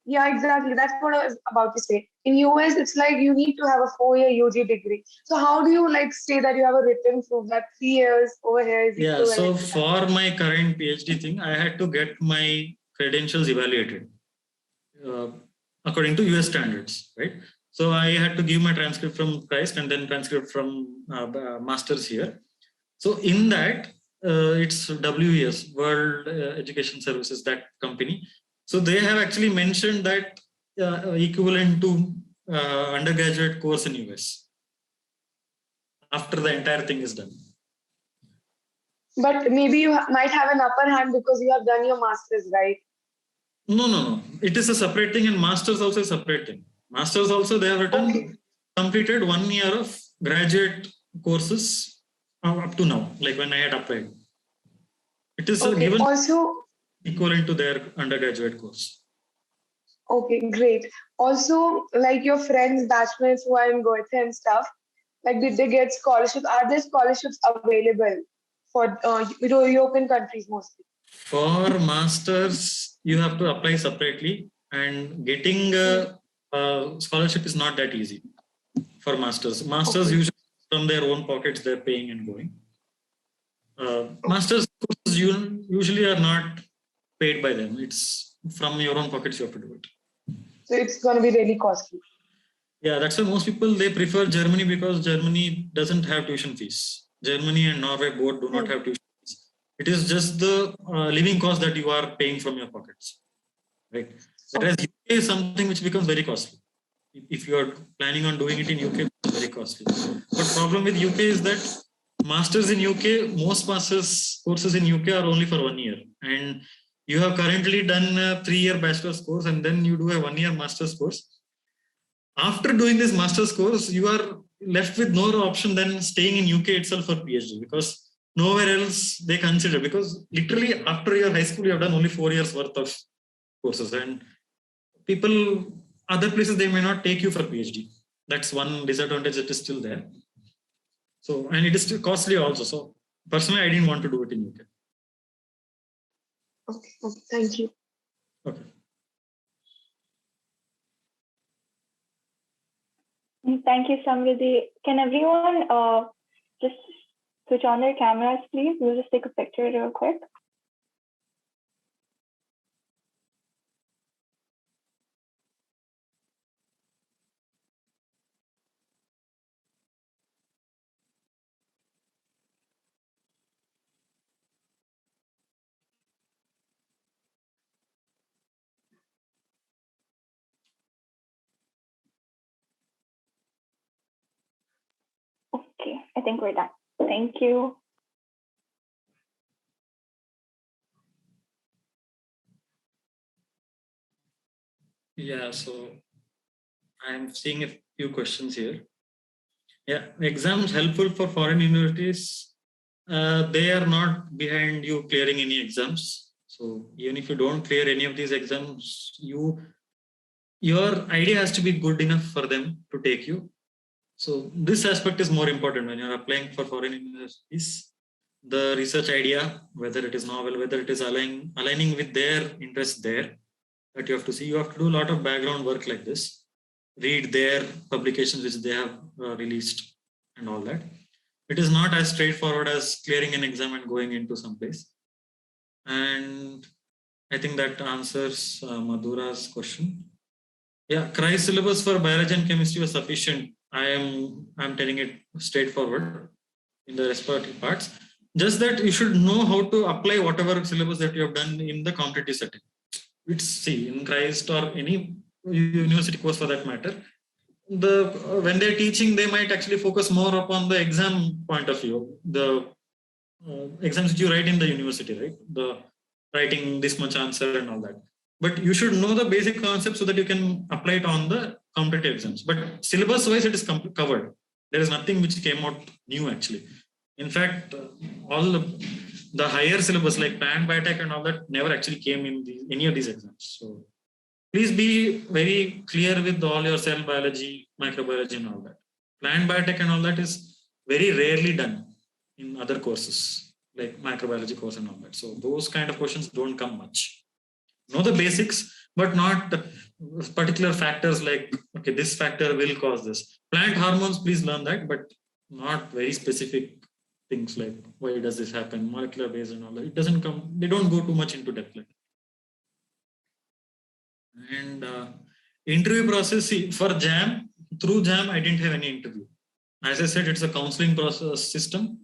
Yeah, exactly. That's what I was about to say. In US, it's like you need to have a 4-year UG degree. So how do you like say that you have a written proof that 3 years over here is equivalent?
So for my current PhD thing, I had to get my credentials evaluated according to US standards, right? So I had to give my transcript from Christ and then transcript from masters here. So in that, it's WES, World Education Services, that company. So they have actually mentioned that equivalent to undergraduate course in US after the entire thing is done.
But maybe you might have an upper hand because you have done your master's, right?
No. It is a separate thing, and masters also a separate thing. Masters also, they have written completed 1 year of graduate courses up to now, like when I had applied. It is given
also
equivalent to their undergraduate course.
Okay, great. Also, like your friends, batchmates who are in Goethe and stuff, like did they get scholarships? Are there scholarships available for European countries mostly?
For masters, you have to apply separately, and getting a scholarship is not that easy for masters. Masters usually from their own pockets, they're paying and going. Masters courses usually are not paid by them. It's from your own pockets you have to do it.
So it's going to be really costly.
Yeah, that's why most people, they prefer Germany because Germany doesn't have tuition fees. Germany and Norway both do not have tuition fees. It is just the living cost that you are paying from your pockets, right? Whereas UK is something which becomes very costly. If you are planning on doing it in UK, it's very costly. But problem with UK is that masters in UK, most masters courses in UK are only for 1 year, and you have currently done a 3-year bachelor's course and then you do a 1-year master's course. After doing this master's course, you are left with no option than staying in UK itself for PhD, because nowhere else they consider, because literally after your high school, you have done only 4 years worth of courses, and people, other places, they may not take you for PhD. That's one disadvantage that is still there. So, and it is still costly also. So personally, I didn't want to do it in UK.
Okay, thank you.
Okay.
Thank you, Samriddhi. Can everyone just switch on their cameras, please? We'll just take a picture real quick. Okay, I think we're done. Thank you.
Yeah, so I'm seeing a few questions here. Yeah, exams helpful for foreign universities. They are not behind you clearing any exams. So even if you don't clear any of these exams, your idea has to be good enough for them to take you. So this aspect is more important when you're applying for foreign universities. The research idea, whether it is novel, whether it is aligning with their interest there, that you have to see. You have to do a lot of background work like this. Read their publications which they have released and all that. It is not as straightforward as clearing an exam and going into some place. And I think that answers Madhura's question. Yeah, CRISE syllabus for biology and chemistry was sufficient. I'm telling it straightforward in the respiratory parts. Just that you should know how to apply whatever syllabus that you have done in the competitive setting. It's see in CRISE or any university course for that matter. When they're teaching, they might actually focus more upon the exam point of view. The exams that you write in the university, right? The writing this much answer and all that. But you should know the basic concept so that you can apply it on the competitive exams. But syllabus wise, it is covered. There is nothing which came out new actually. In fact, all the higher syllabus like PAN, Biotech and all that never actually came in any of these exams. So please be very clear with all your cell biology, microbiology and all that. Plant biotech and all that is very rarely done in other courses like microbiology course and all that. So those kind of questions don't come much. Know the basics, but not particular factors like, okay, this factor will cause this. Plant hormones, please learn that, but not very specific things like why does this happen, molecular base and all that. It doesn't come, they don't go too much into depth like that. And interview process, see, for Jam, through Jam, I didn't have any interview. As I said, it's a counseling process system.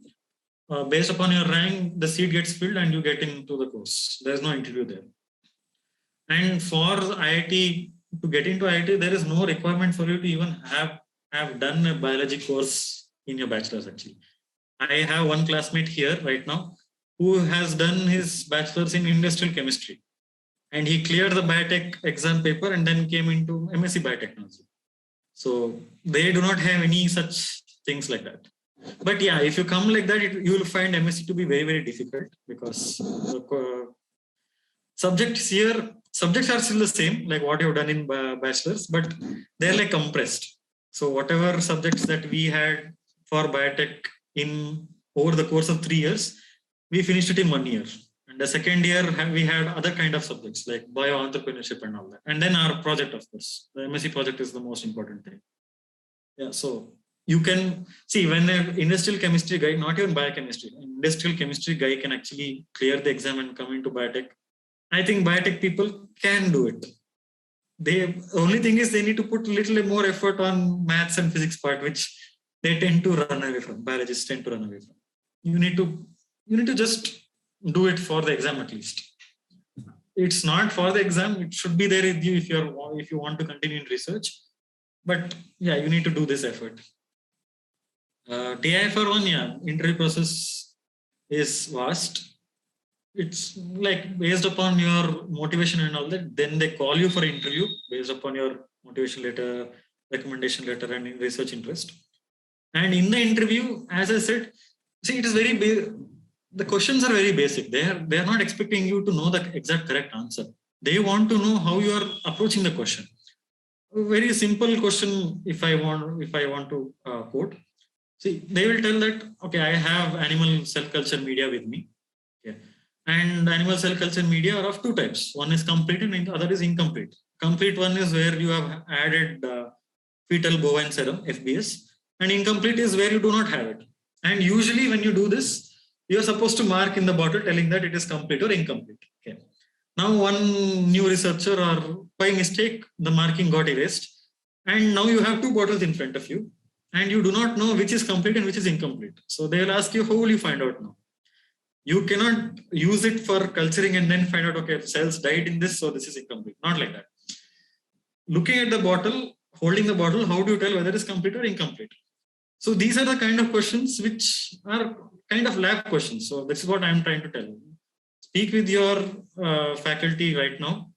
Based upon your rank, the seat gets filled and you get into the course. There's no interview there. And for IIT, to get into IIT, there is no requirement for you to even have done a biology course in your bachelor's actually. I have one classmate here right now who has done his bachelor's in industrial chemistry. And he cleared the biotech exam paper and then came into MSc biotechnology. So they do not have any such things like that. But yeah, if you come like that, you will find MSc to be very, very difficult because subjects are still the same, like what you've done in bachelor's, but they're like compressed. So whatever subjects that we had for biotech in over the course of 3 years, we finished it in 1 year. And the second year, we had other kind of subjects like bio-entrepreneurship and all that. And then our project, of course. The MSc project is the most important thing. Yeah, so you can see when an industrial chemistry guy, not even biochemistry, industrial chemistry guy can actually clear the exam and come into biotech. I think biotech people can do it. The only thing is they need to put a little more effort on maths and physics part, which they tend to run away from. Biologists tend to run away from. You need to just do it for the exam at least. It's not for the exam. It should be there with you if you want to continue in research. But yeah, you need to do this effort. TIFR one, yeah, interview process is vast. It's like based upon your motivation and all that. Then they call you for interview based upon your motivation letter, recommendation letter, and research interest. And in the interview, as I said, see, it is the questions are very basic. They are not expecting you to know the exact correct answer. They want to know how you are approaching the question. A very simple question. If I want to quote, see, they will tell that okay, I have animal cell culture media with me. Okay. And animal cell culture media are of two types. One is complete and the other is incomplete. Complete one is where you have added fetal bovine serum, FBS, and incomplete is where you do not have it. And usually when you do this, you are supposed to mark in the bottle telling that it is complete or incomplete. Okay. Now one new researcher or by mistake, the marking got erased. And now you have two bottles in front of you and you do not know which is complete and which is incomplete. So they will ask you, how will you find out now? You cannot use it for culturing and then find out, okay, cells died in this, so this is incomplete. Not like that. Looking at the bottle, holding the bottle, how do you tell whether it is complete or incomplete? So these are the kind of questions which are kind of lab questions. So this is what I'm trying to tell you. Speak with your faculty right now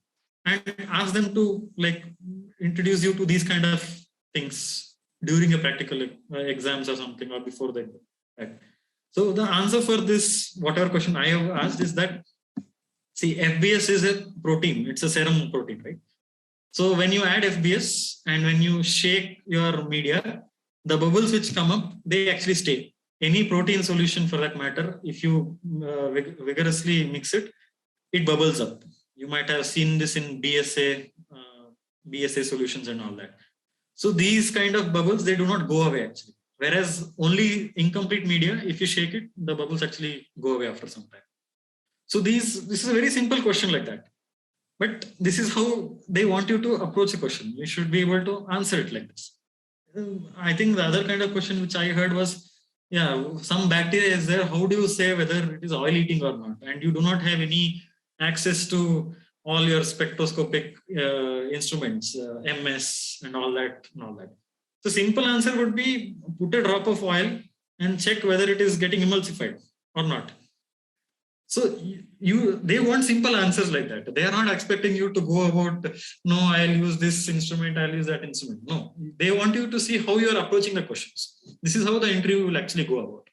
and ask them to like introduce you to these kind of things during a practical exams or something, or before that. Right? So the answer for this, whatever question I have asked, is that, see, FBS is a protein. It's a serum protein, right? So when you add FBS and when you shake your media, the bubbles which come up, they actually stay. Any protein solution for that matter, if you vigorously mix it, it bubbles up. You might have seen this in BSA solutions and all that. So these kind of bubbles, they do not go away actually. Whereas only incomplete media, if you shake it, the bubbles actually go away after some time. So this is a very simple question like that. But this is how they want you to approach a question. You should be able to answer it like this. I think the other kind of question which I heard was, yeah, some bacteria is there. How do you say whether it is oil eating or not? And you do not have any access to all your spectroscopic instruments, MS and all that. So simple answer would be put a drop of oil and check whether it is getting emulsified or not. So they want simple answers like that. They are not expecting you to go about, no, I'll use this instrument, I'll use that instrument. No, they want you to see how you are approaching the questions. This is how the interview will actually go about.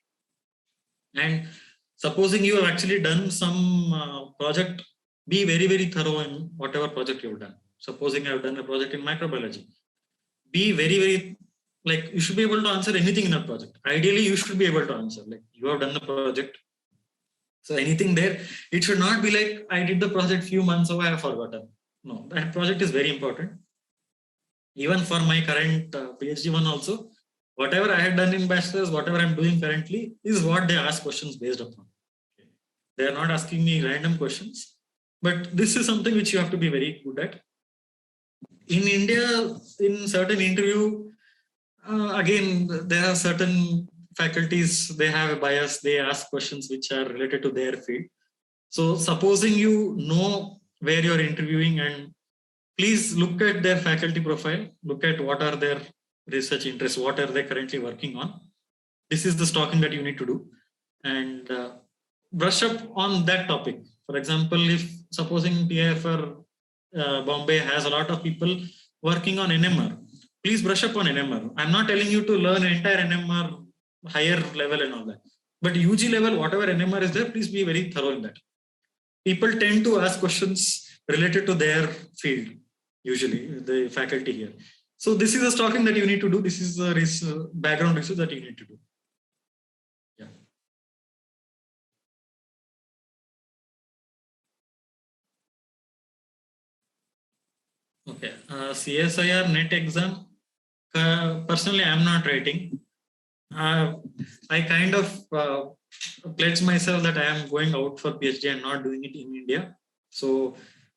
And supposing you have actually done some project, be very, very thorough in whatever project you've done. Supposing I've done a project in microbiology, be very, very, like, you should be able to answer anything in a project. Ideally, you should be able to answer, like, you have done the project. So anything there, it should not be like, I did the project few months ago, I have forgotten. No, that project is very important. Even for my current PhD one also, whatever I had done in bachelor's, whatever I'm doing currently is what they ask questions based upon. Okay. They are not asking me random questions, but this is something which you have to be very good at. In India, in certain interview, again, there are certain faculties, they have a bias, they ask questions which are related to their field. So supposing you know where you're interviewing, and please look at their faculty profile, look at what are their research interests, what are they currently working on. This is the stalking that you need to do, and brush up on that topic. For example, if supposing TIFR Bombay has a lot of people working on NMR, please brush up on NMR. I'm not telling you to learn entire NMR higher level and all that, but UG level, whatever NMR is there, please be very thorough in that. People tend to ask questions related to their field, usually the faculty here. So this is a stalking that you need to do. This is the background research that you need to do. Yeah. Okay. CSIR NET exam. Personally, I'm not writing. I kind of pledged myself that I am going out for PhD and not doing it in India. So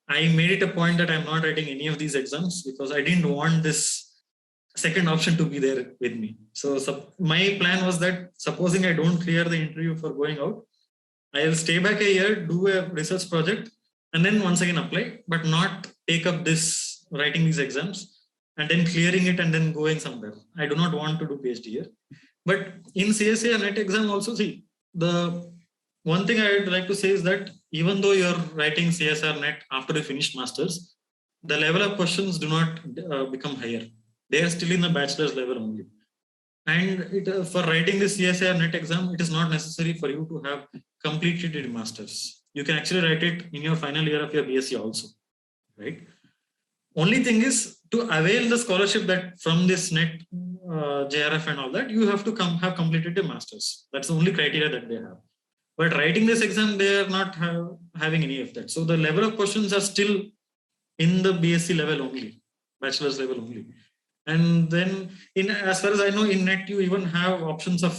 I made it a point that I'm not writing any of these exams because I didn't want this second option to be there with me. So my plan was that supposing I don't clear the interview for going out, I will stay back a year, do a research project, and then once again apply, but not take up this writing these exams and then clearing it and then going somewhere. I do not want to do PhD here. But in CSA NET exam also, see, the one thing I would like to say is that even though you're writing CSR NET after you finish masters, the level of questions do not become higher. They are still in the bachelor's level only. And for writing the CSR NET exam, it is not necessary for you to have completed your masters. You can actually write it in your final year of your BSc also, right? Only thing is, to avail the scholarship that from this NET, JRF and all that, you have to have completed a master's. That's the only criteria that they have. But writing this exam, they are not having any of that. So the level of questions are still in the BSc level only, bachelor's level only. And then, as far as I know, in NET, you even have options of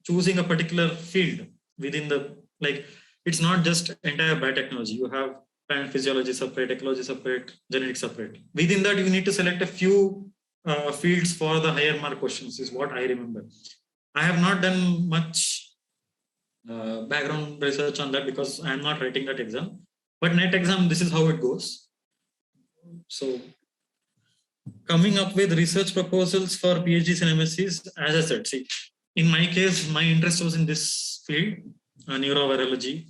choosing a particular field within the, like, it's not just entire biotechnology. You have plant physiology separate, ecology separate, genetics separate. Within that, you need to select a few fields for the higher mark questions, is what I remember. I have not done much background research on that because I am not writing that exam. But NET exam, this is how it goes. So coming up with research proposals for PhDs and MScs, as I said, see, in my case, my interest was in this field, neurovirology,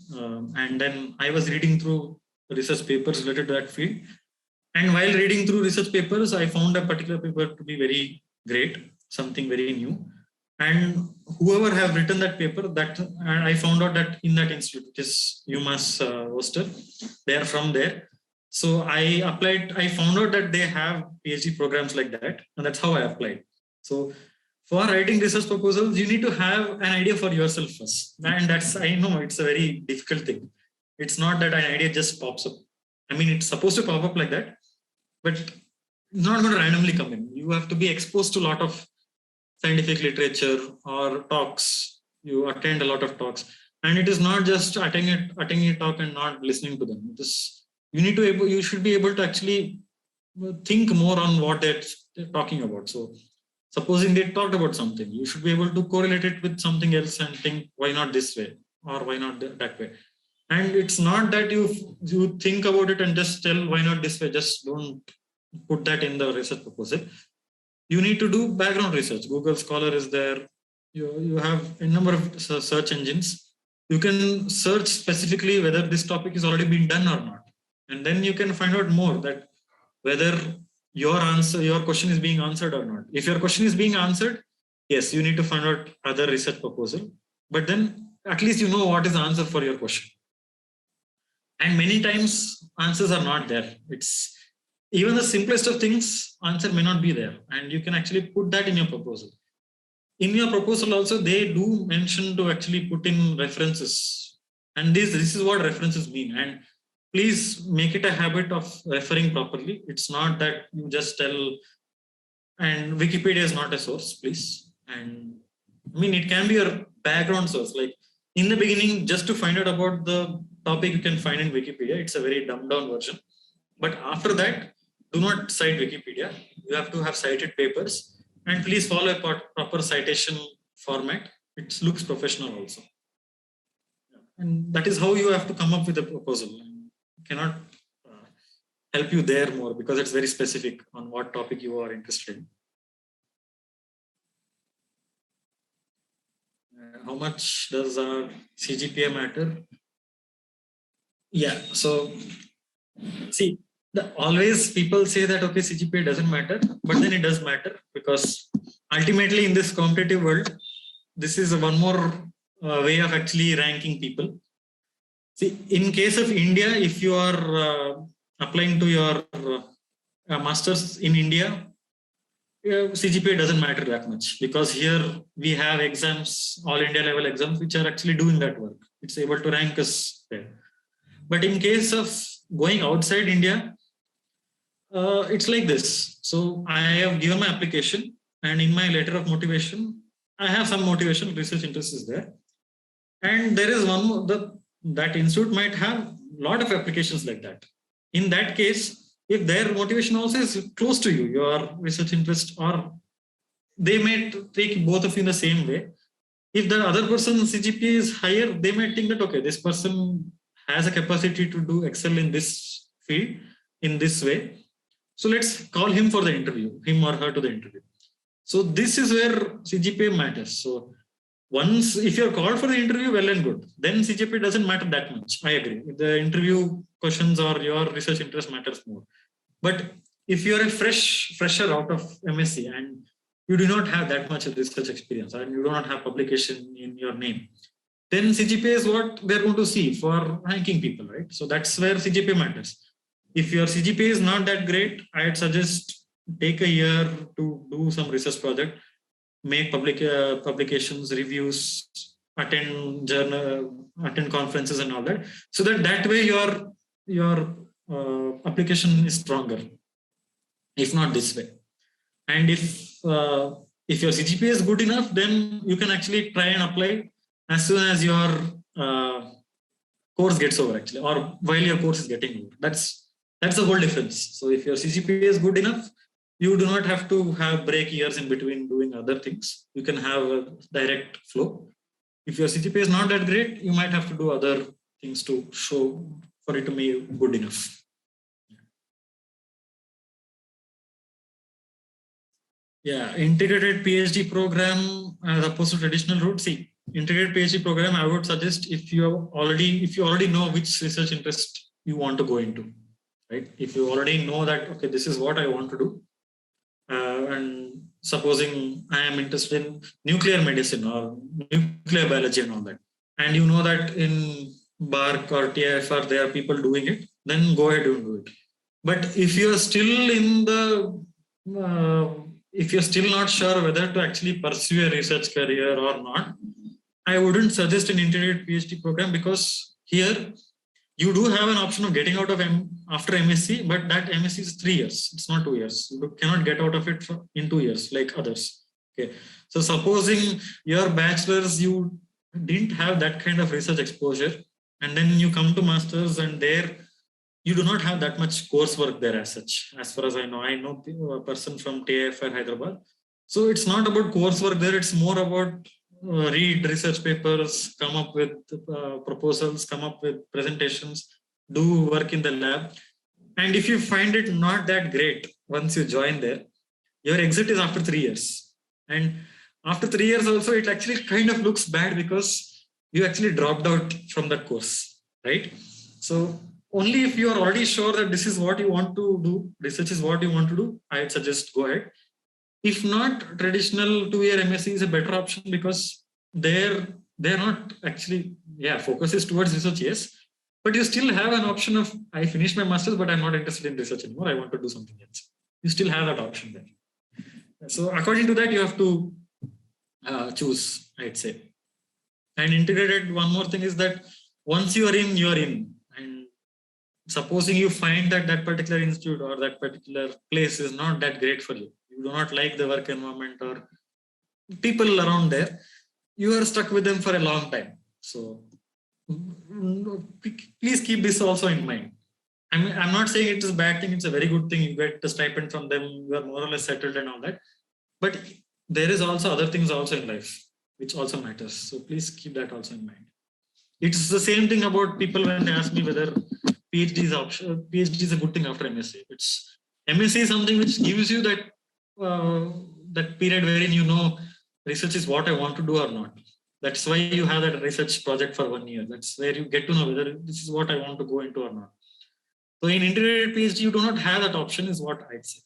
and then I was reading through research papers related to that field. And while reading through research papers, I found a particular paper to be very great, something very new. And whoever have written that paper, and I found out that in that institute, which is UMass Worcester, they are from there. So I applied, I found out that they have PhD programs like that, and that's how I applied. So for writing research proposals, you need to have an idea for yourself first. And that's, I know it's a very difficult thing. It's not that an idea just pops up. I mean, it's supposed to pop up like that, but it's not going to randomly come in. You have to be exposed to a lot of scientific literature or talks. You attend a lot of talks. And it is not just attending a talk and not listening to them. It is, you should be able to actually think more on what they're talking about. So supposing they talked about something, you should be able to correlate it with something else and think, why not this way or why not that way? And it's not that you think about it and just tell why not this way, just don't put that in the research proposal. You need to do background research. Google Scholar is there. You have a number of search engines. You can search specifically whether this topic is already been done or not. And then you can find out more that whether your question is being answered or not. If your question is being answered, yes, you need to find out other research proposal. But then at least you know what is the answer for your question. And many times answers are not there. It's even the simplest of things, answer may not be there. And you can actually put that in your proposal. In your proposal also, they do mention to actually put in references. And this is what references mean. And please make it a habit of referring properly. It's not that you just tell, and Wikipedia is not a source, please. And I mean, it can be your background source. Like in the beginning, just to find out about the topic, you can find in Wikipedia. It's a very dumbed down version. But after that, do not cite Wikipedia. You have to have cited papers, and please follow a proper citation format. It looks professional also. And that is how you have to come up with a proposal. I cannot help you there more because it's very specific on what topic you are interested in. How much does our CGPA matter? Yeah, so see, always people say that, okay, CGPA doesn't matter, but then it does matter because ultimately in this competitive world, this is one more way of actually ranking people. See, in case of India, if you are applying to your master's in India, CGPA doesn't matter that much because here we have exams, all India level exams, which are actually doing that work. It's able to rank us there. But in case of going outside India, it's like this. So I have given my application, and in my letter of motivation, I have some motivation, research interest is there. And there is one more, that institute might have a lot of applications like that. In that case, if their motivation also is close to you, your research interest, or they may take both of you in the same way. If the other person's CGPA is higher, they might think that, okay, this person has a capacity to do excel in this field in this way. So let's call him for the interview, him or her to the interview. So this is where CGPA matters. So once, if you're called for the interview, well and good. Then CGPA doesn't matter that much. I agree. The interview questions or your research interest matters more. But if you're a fresher out of MSc and you do not have that much research experience and you do not have publication in your name, then CGPA is what they're going to see for ranking people, right? So that's where CGPA matters. If your CGPA is not that great, I'd suggest take a year to do some research project, make publications, reviews, attend conferences and all that, so that way your application is stronger. If not this way, and if your CGPA is good enough, then you can actually try and apply as soon as your course gets over, actually, or while your course is getting over. That's the whole difference. So if your CGPA is good enough, you do not have to have break years in between doing other things. You can have a direct flow. If your CGPA is not that great, you might have to do other things to show for it to be good enough. Yeah, integrated PhD program as opposed to traditional route. See, integrated PhD program, I would suggest if you already know which research interest you want to go into, right? If you already know that, okay, this is what I want to do, and supposing I am interested in nuclear medicine or nuclear biology and all that, and you know that in BARC or TIFR there are people doing it, then go ahead and do it. But if you're still in the, if you're still not sure whether to actually pursue a research career or not, I wouldn't suggest an integrated PhD program, because here you do have an option of getting out of after MSc, but that MSc is 3 years. It's not 2 years. You cannot get out of it in 2 years like others. Okay. So supposing your bachelor's, you didn't have that kind of research exposure, and then you come to masters, and there you do not have that much coursework there as such. As far as I know a person from TIFR Hyderabad. So it's not about coursework there. It's more about read research papers, come up with proposals, come up with presentations, do work in the lab. And if you find it not that great once you join there, your exit is after 3 years. And after 3 years also, it actually kind of looks bad, because you actually dropped out from that course, right? So only if you are already sure that this is what you want to do, research is what you want to do, I'd suggest go ahead. If not, traditional 2-year MSc is a better option, because they're not actually, focus is towards research, yes, but you still have an option of, I finished my master's, but I'm not interested in research anymore, I want to do something else. You still have that option there. So according to that, you have to choose, I'd say. And integrated, one more thing is that once you are in, you are in. And supposing you find that that particular institute or that particular place is not that great for you, you do not like the work environment or people around there, you are stuck with them for a long time. So please keep this also in mind. I'm not saying it is a bad thing, it's a very good thing. You get the stipend from them, you are more or less settled and all that. But there is also other things also in life, which also matters. So please keep that also in mind. It's the same thing about people when they ask me whether PhD is option. PhD is a good thing after MSc. It's MSc is something which gives you that that period wherein you know research is what I want to do or not. That's why you have that research project for 1 year. That's where you get to know whether this is what I want to go into or not. So in integrated PhD, you do not have that option, is what I'd say.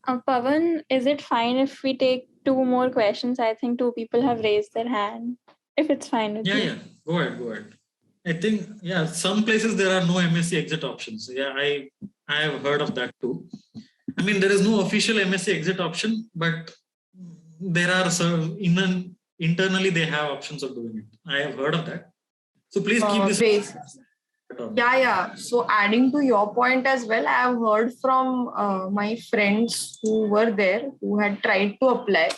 Pavan, is it fine if we take 2 more questions? I think 2 people have raised their hand. If it's fine with you.
Yeah. Go ahead. I think, some places there are no MSc exit options. Yeah, I have heard of that too. I mean, there is no official MSc exit option, but there are some internally they have options of doing it. I have heard of that. So please keep this.
Yeah. So adding to your point as well, I have heard from my friends who were there, who had tried to apply.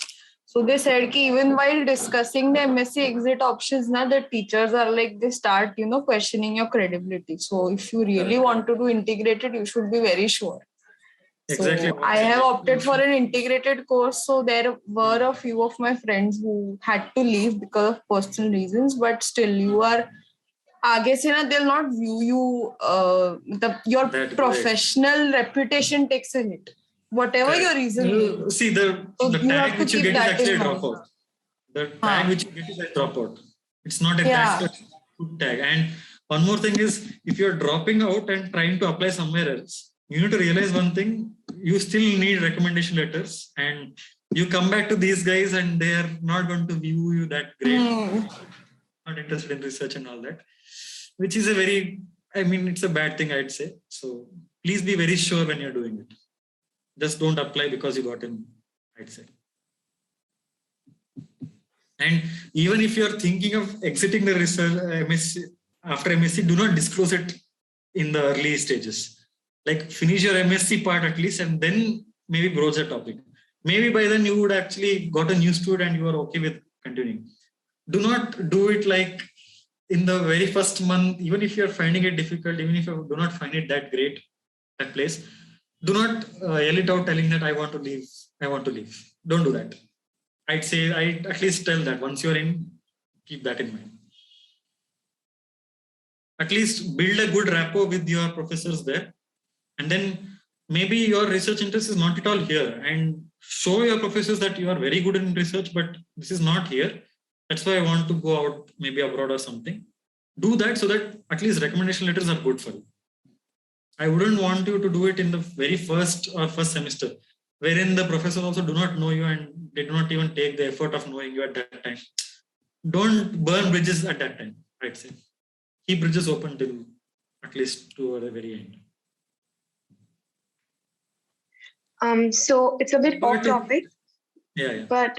So they said ki even while discussing the MSc exit options, now the teachers are like, they start, questioning your credibility. So if you really want to do integrated, you should be very sure.
Exactly.
So I have opted for an integrated course. So there were a few of my friends who had to leave because of personal reasons, but still you are आगे से ना, they'll not view you, your professional reputation takes a hit. Whatever your reason.
See, the tag which you get is actually a dropout. The tag which you get is a dropout. It's not a tag. And one more thing is, if you're dropping out and trying to apply somewhere else, you need to realize one thing, you still need recommendation letters, and you come back to these guys and they are not going to view you that great. Not interested in research and all that, which is it's a bad thing, I'd say. So please be very sure when you're doing it. Just don't apply because you got in, I'd say. And even if you're thinking of exiting the research MSc, after MSc, do not disclose it in the early stages. Like finish your MSc part at least, and then maybe broach the topic. Maybe by then you would actually got a new student and you are okay with continuing. Do not do it like in the very first month, even if you're finding it difficult, even if you do not find it that great, that place, do not yell it out telling that I want to leave. Don't do that. I'd say, I at least tell that once you're in, keep that in mind. At least build a good rapport with your professors there. And then maybe your research interest is not at all here, and show your professors that you are very good in research, but this is not here. That's why I want to go out, maybe abroad or something. do that so that at least recommendation letters are good for you. I wouldn't want you to do it in the very first semester, wherein the professor also do not know you and they do not even take the effort of knowing you at that time. Don't burn bridges at that time, I'd say. Keep bridges open till at least to the very end.
So it's a bit off topic.
Yeah.
But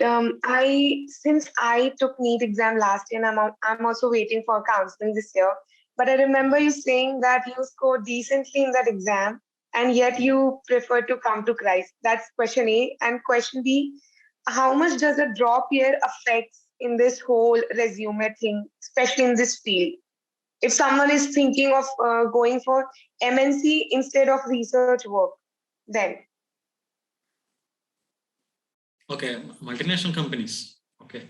since I took NEET exam last year and I'm also waiting for counseling this year. But I remember you saying that you scored decently in that exam and yet you prefer to come to Christ. That's question A. And question B, how much does a drop year affect in this whole resume thing, especially in this field? If someone is thinking of going for MNC instead of research work, then?
Okay, multinational companies. Okay.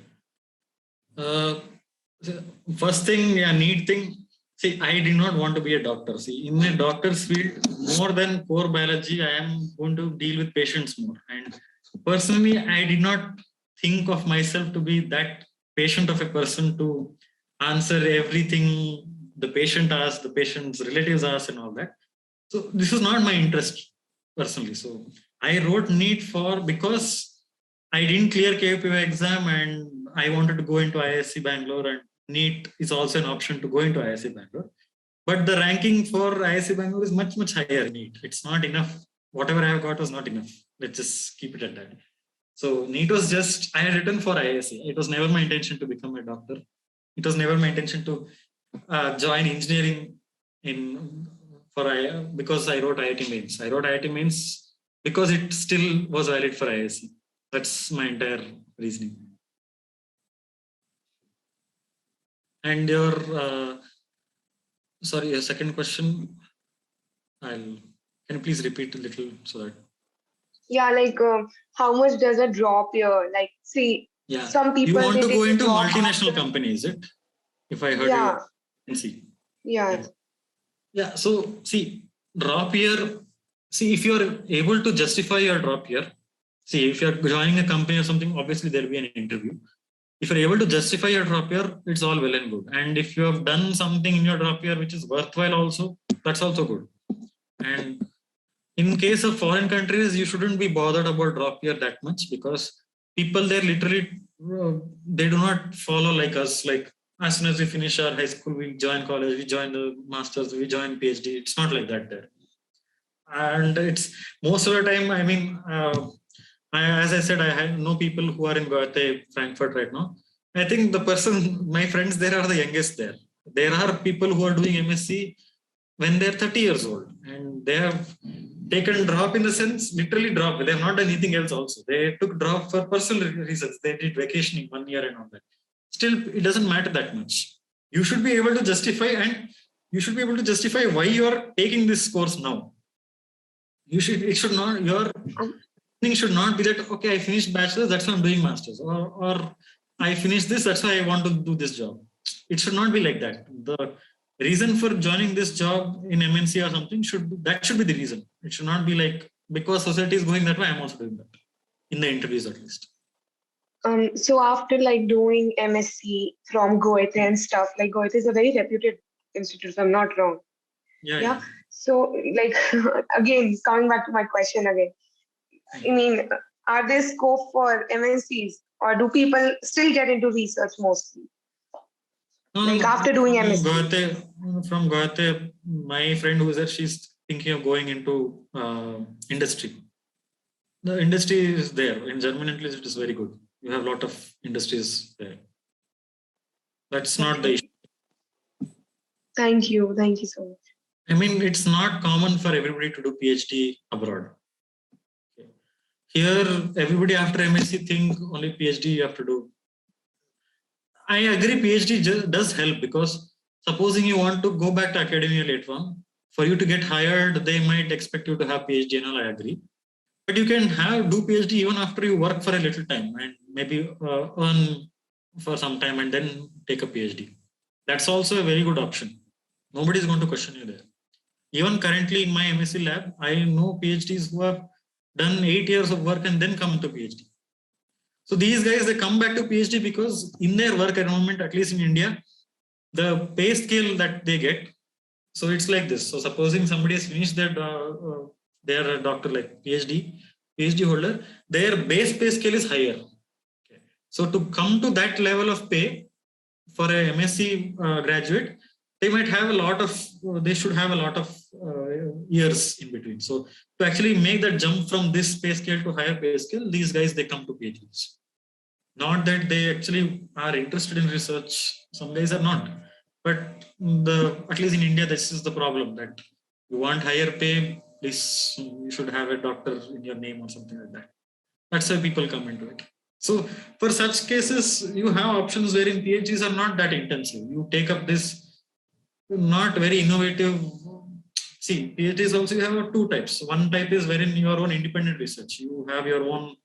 First thing, NEET thing. See, I did not want to be a doctor. See, in a doctor's field, more than core biology, I am going to deal with patients more. And personally, I did not think of myself to be that patient of a person to answer everything the patient asks, the patient's relatives ask, and all that. So this is not my interest personally. So I wrote NEET because I didn't clear KPY exam and I wanted to go into IISc Bangalore, and NEET is also an option to go into IISc Bangalore. But the ranking for IISc Bangalore is much, much higher than NEET. It's not enough. Whatever I have got was not enough. Let's just keep it at that. So NEET was just, I had written for IISc. It was never my intention to become a doctor. It was never my intention to join engineering because I wrote IIT Mains. I wrote IIT Mains because it still was valid for IISc. That's my entire reasoning. And your second question, can you please repeat a little so that?
Yeah, how much does a drop year? Some people.
You want to go into multinational company, is it? If I heard you. See.
Yeah.
Yeah. So see, drop year. See, if you are able to justify your drop year. See, if you're joining a company or something, obviously there'll be an interview. If you're able to justify your drop year, it's all well and good. And if you have done something in your drop year which is worthwhile also, that's also good. And in case of foreign countries, you shouldn't be bothered about drop year that much because people there literally, they do not follow like us. Like as soon as we finish our high school, we join college, we join the masters, we join PhD. It's not like that there. And it's most of the time, I mean, as I said, I know people who are in Biotech, Frankfurt right now. I think my friends there are the youngest there. There are people who are doing MSc when they're 30 years old and they have taken drop in the sense, literally drop. They have not done anything else also. They took drop for personal reasons. They did vacationing 1 year and all that. Still, it doesn't matter that much. You should be able to justify why you are taking this course now. Your thing should not be that, okay, I finished bachelor's, that's why I'm doing masters, or I finished this, that's why I want to do this job. It should not be like that. The reason for joining this job in MNC or something should be the reason. It should not be like, because society is going that way, I'm also doing that. In the interviews at least.
So after doing MSc from Goethe and stuff, Goethe is a very reputed institute, if I'm not wrong.
Yeah.
So again, coming back to my question again. I mean, are there scope for MNCs or do people still get into research mostly? After doing MSc?
From Goethe, my friend who is there, she's thinking of going into industry. The industry is there. In German, at least it is very good. You have a lot of industries there. That's not the issue.
Thank you. Thank you so much.
I mean, it's not common for everybody to do PhD abroad. Here, everybody after MSc think only PhD you have to do. I agree, PhD does help because supposing you want to go back to academia later on, for you to get hired, they might expect you to have PhD and all, I agree. But you can do PhD even after you work for a little time and maybe earn for some time and then take a PhD. That's also a very good option. Nobody is going to question you there. Even currently in my MSc lab, I know PhDs who have done 8 years of work and then come into PhD. So these guys, they come back to PhD because in their work environment, at least in India, the pay scale that they get, so it's like this. So supposing somebody has finished their a doctor, like PhD holder, their base pay scale is higher. Okay. So to come to that level of pay for a MSc graduate, they might have they should have a lot of years in between. So to actually make that jump from this pay scale to higher pay scale, these guys, they come to PhDs. Not that they actually are interested in research. Some guys are not. But at least in India, this is the problem, that you want higher pay, please, you should have a doctor in your name or something like that. That's why people come into it. So for such cases, you have options wherein PhDs are not that intensive. You take up this not very innovative. See, PhDs also, you have two types. One type is wherein your own independent research. You have your own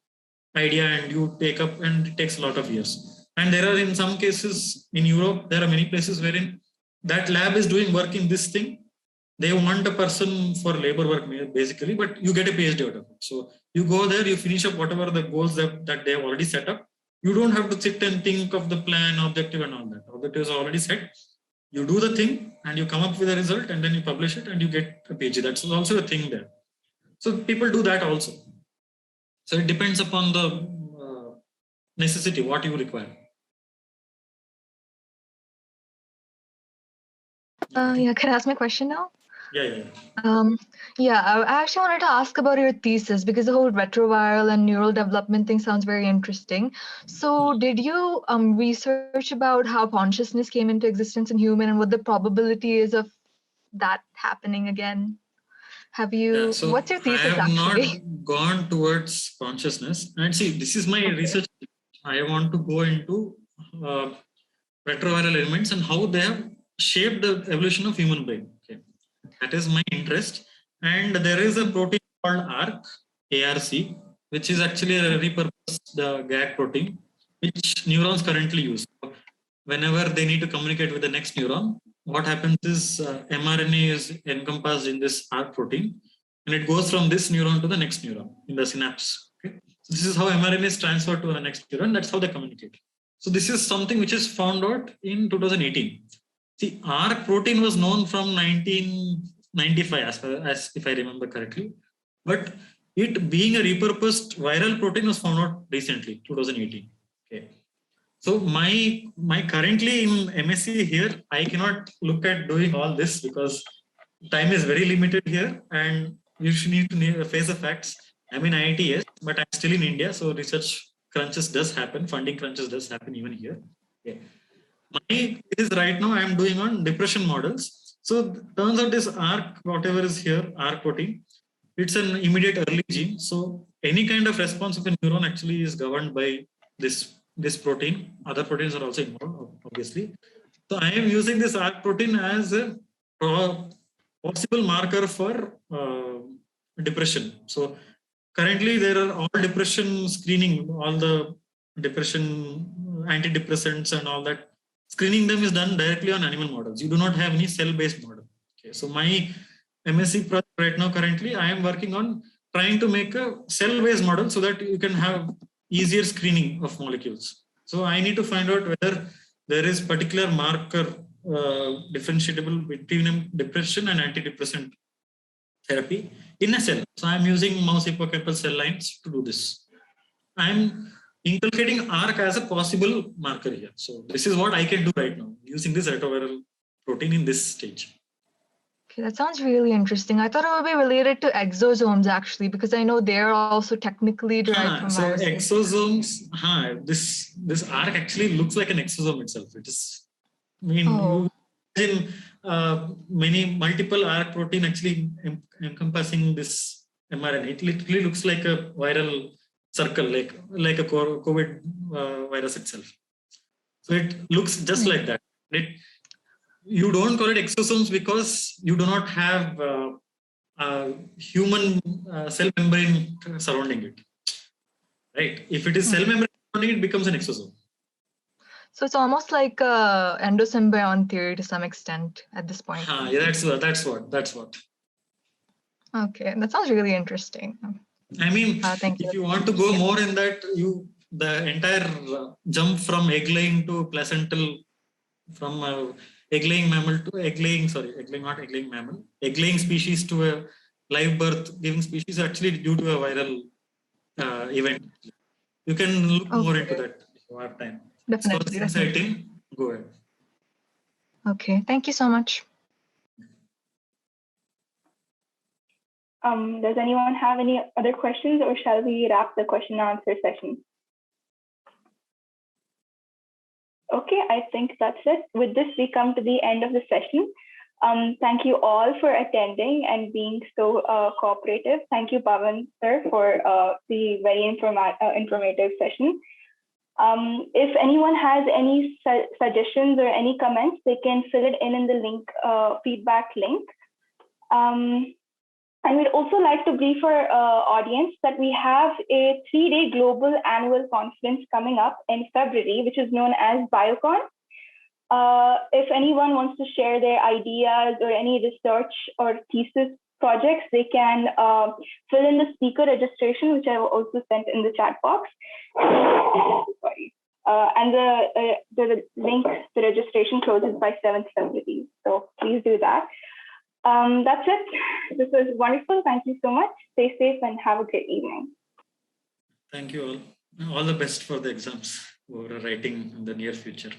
idea and you take up, and it takes a lot of years. And there are, in some cases in Europe, there are many places wherein that lab is doing work in this thing. They want a person for labor work basically, but you get a PhD out of it. So you go there, you finish up whatever the goals that they have already set up. You don't have to sit and think of the plan, objective and all that. Objectives are already set. You do the thing and you come up with a result, and then you publish it and you get a PhD. That's also a thing there. So people do that also. So it depends upon the necessity, what you require.
Yeah, can I ask my question now?
Yeah.
I actually wanted to ask about your thesis, because the whole retroviral and neural development thing sounds very interesting. So did you research about how consciousness came into existence in human and what the probability is of that happening again? Have you, what's your thesis
actually? I have
actually?
not gone towards consciousness. And see, this is my research. I want to go into retroviral elements and how they have shaped the evolution of human brain. Okay. That is my interest. And there is a protein called ARC, which is actually a repurposed GAG protein, which neurons currently use. So whenever they need to communicate with the next neuron, what happens is mRNA is encompassed in this ARC protein, and it goes from this neuron to the next neuron in the synapse. Okay? So this is how mRNA is transferred to the next neuron. That's how they communicate. So this is something which is found out in 2018. See, ARC protein was known from 1995, as if I remember correctly. But it being a repurposed viral protein was found out recently, 2018. Okay. So my currently in MSc here, I cannot look at doing all this because time is very limited here, and you should need to face the facts. I'm in IIT, yes, but I'm still in India, so research crunches does happen, funding crunches does happen even here. Okay. My thesis right now I'm doing on depression models. So turns out this ARC, whatever is here, ARC protein, it's an immediate early gene. So any kind of response of a neuron actually is governed by this protein. Other proteins are also involved, obviously. So I am using this ARC protein as a possible marker for depression. So currently there are all depression screening, all the depression antidepressants and all that. Screening them is done directly on animal models. You do not have any cell-based model. Okay, so my MSc project right now, currently, I am working on trying to make a cell-based model so that you can have easier screening of molecules. So I need to find out whether there is particular marker differentiable between depression and antidepressant therapy in a cell. So I'm using mouse hippocampal cell lines to do this. I'm inculcating ARC as a possible marker here. So this is what I can do right now using this retroviral protein in this stage.
Okay, that sounds really interesting. I thought it would be related to exosomes actually, because I know they're also technically derived from viruses.
Exosomes, this ARC actually looks like an exosome itself. It is, you imagine multiple ARC protein actually encompassing this mRNA. It literally looks like a viral circle, like a COVID virus itself. So it looks just like that. You don't call it exosomes because you do not have human cell membrane surrounding it, right? If it is cell membrane surrounding it, becomes an exosome.
So it's almost like endosymbiont theory to some extent at this point.
Yeah, that's what.
Okay, that sounds really interesting.
I mean, if you want to go more in that, the entire jump from egg laying to placental, from egg-laying mammal to egg-laying mammal, egg-laying species to a live birth-giving species actually due to a viral event. You can look more into that if you have time.
Definitely.
So, exciting. Go ahead.
Okay, thank you so much.
Does anyone have any other questions, or shall we wrap the question and answer session? Okay, I think that's it. With this, we come to the end of the session. Thank you all for attending and being so cooperative. Thank you, Pavan sir, for the very informative session. If anyone has any suggestions or any comments, they can fill it in the link, feedback link. And we'd also like to brief our audience that we have a 3-day global annual conference coming up in February, which is known as BioCon. If anyone wants to share their ideas or any research or thesis projects, they can fill in the speaker registration, which I will also send in the chat box. Sorry. And the link, the registration closes by 7th February. So please do that. That's it. This was wonderful. Thank you so much. Stay safe and have a great evening.
Thank you all. All the best for the exams we're writing in the near future.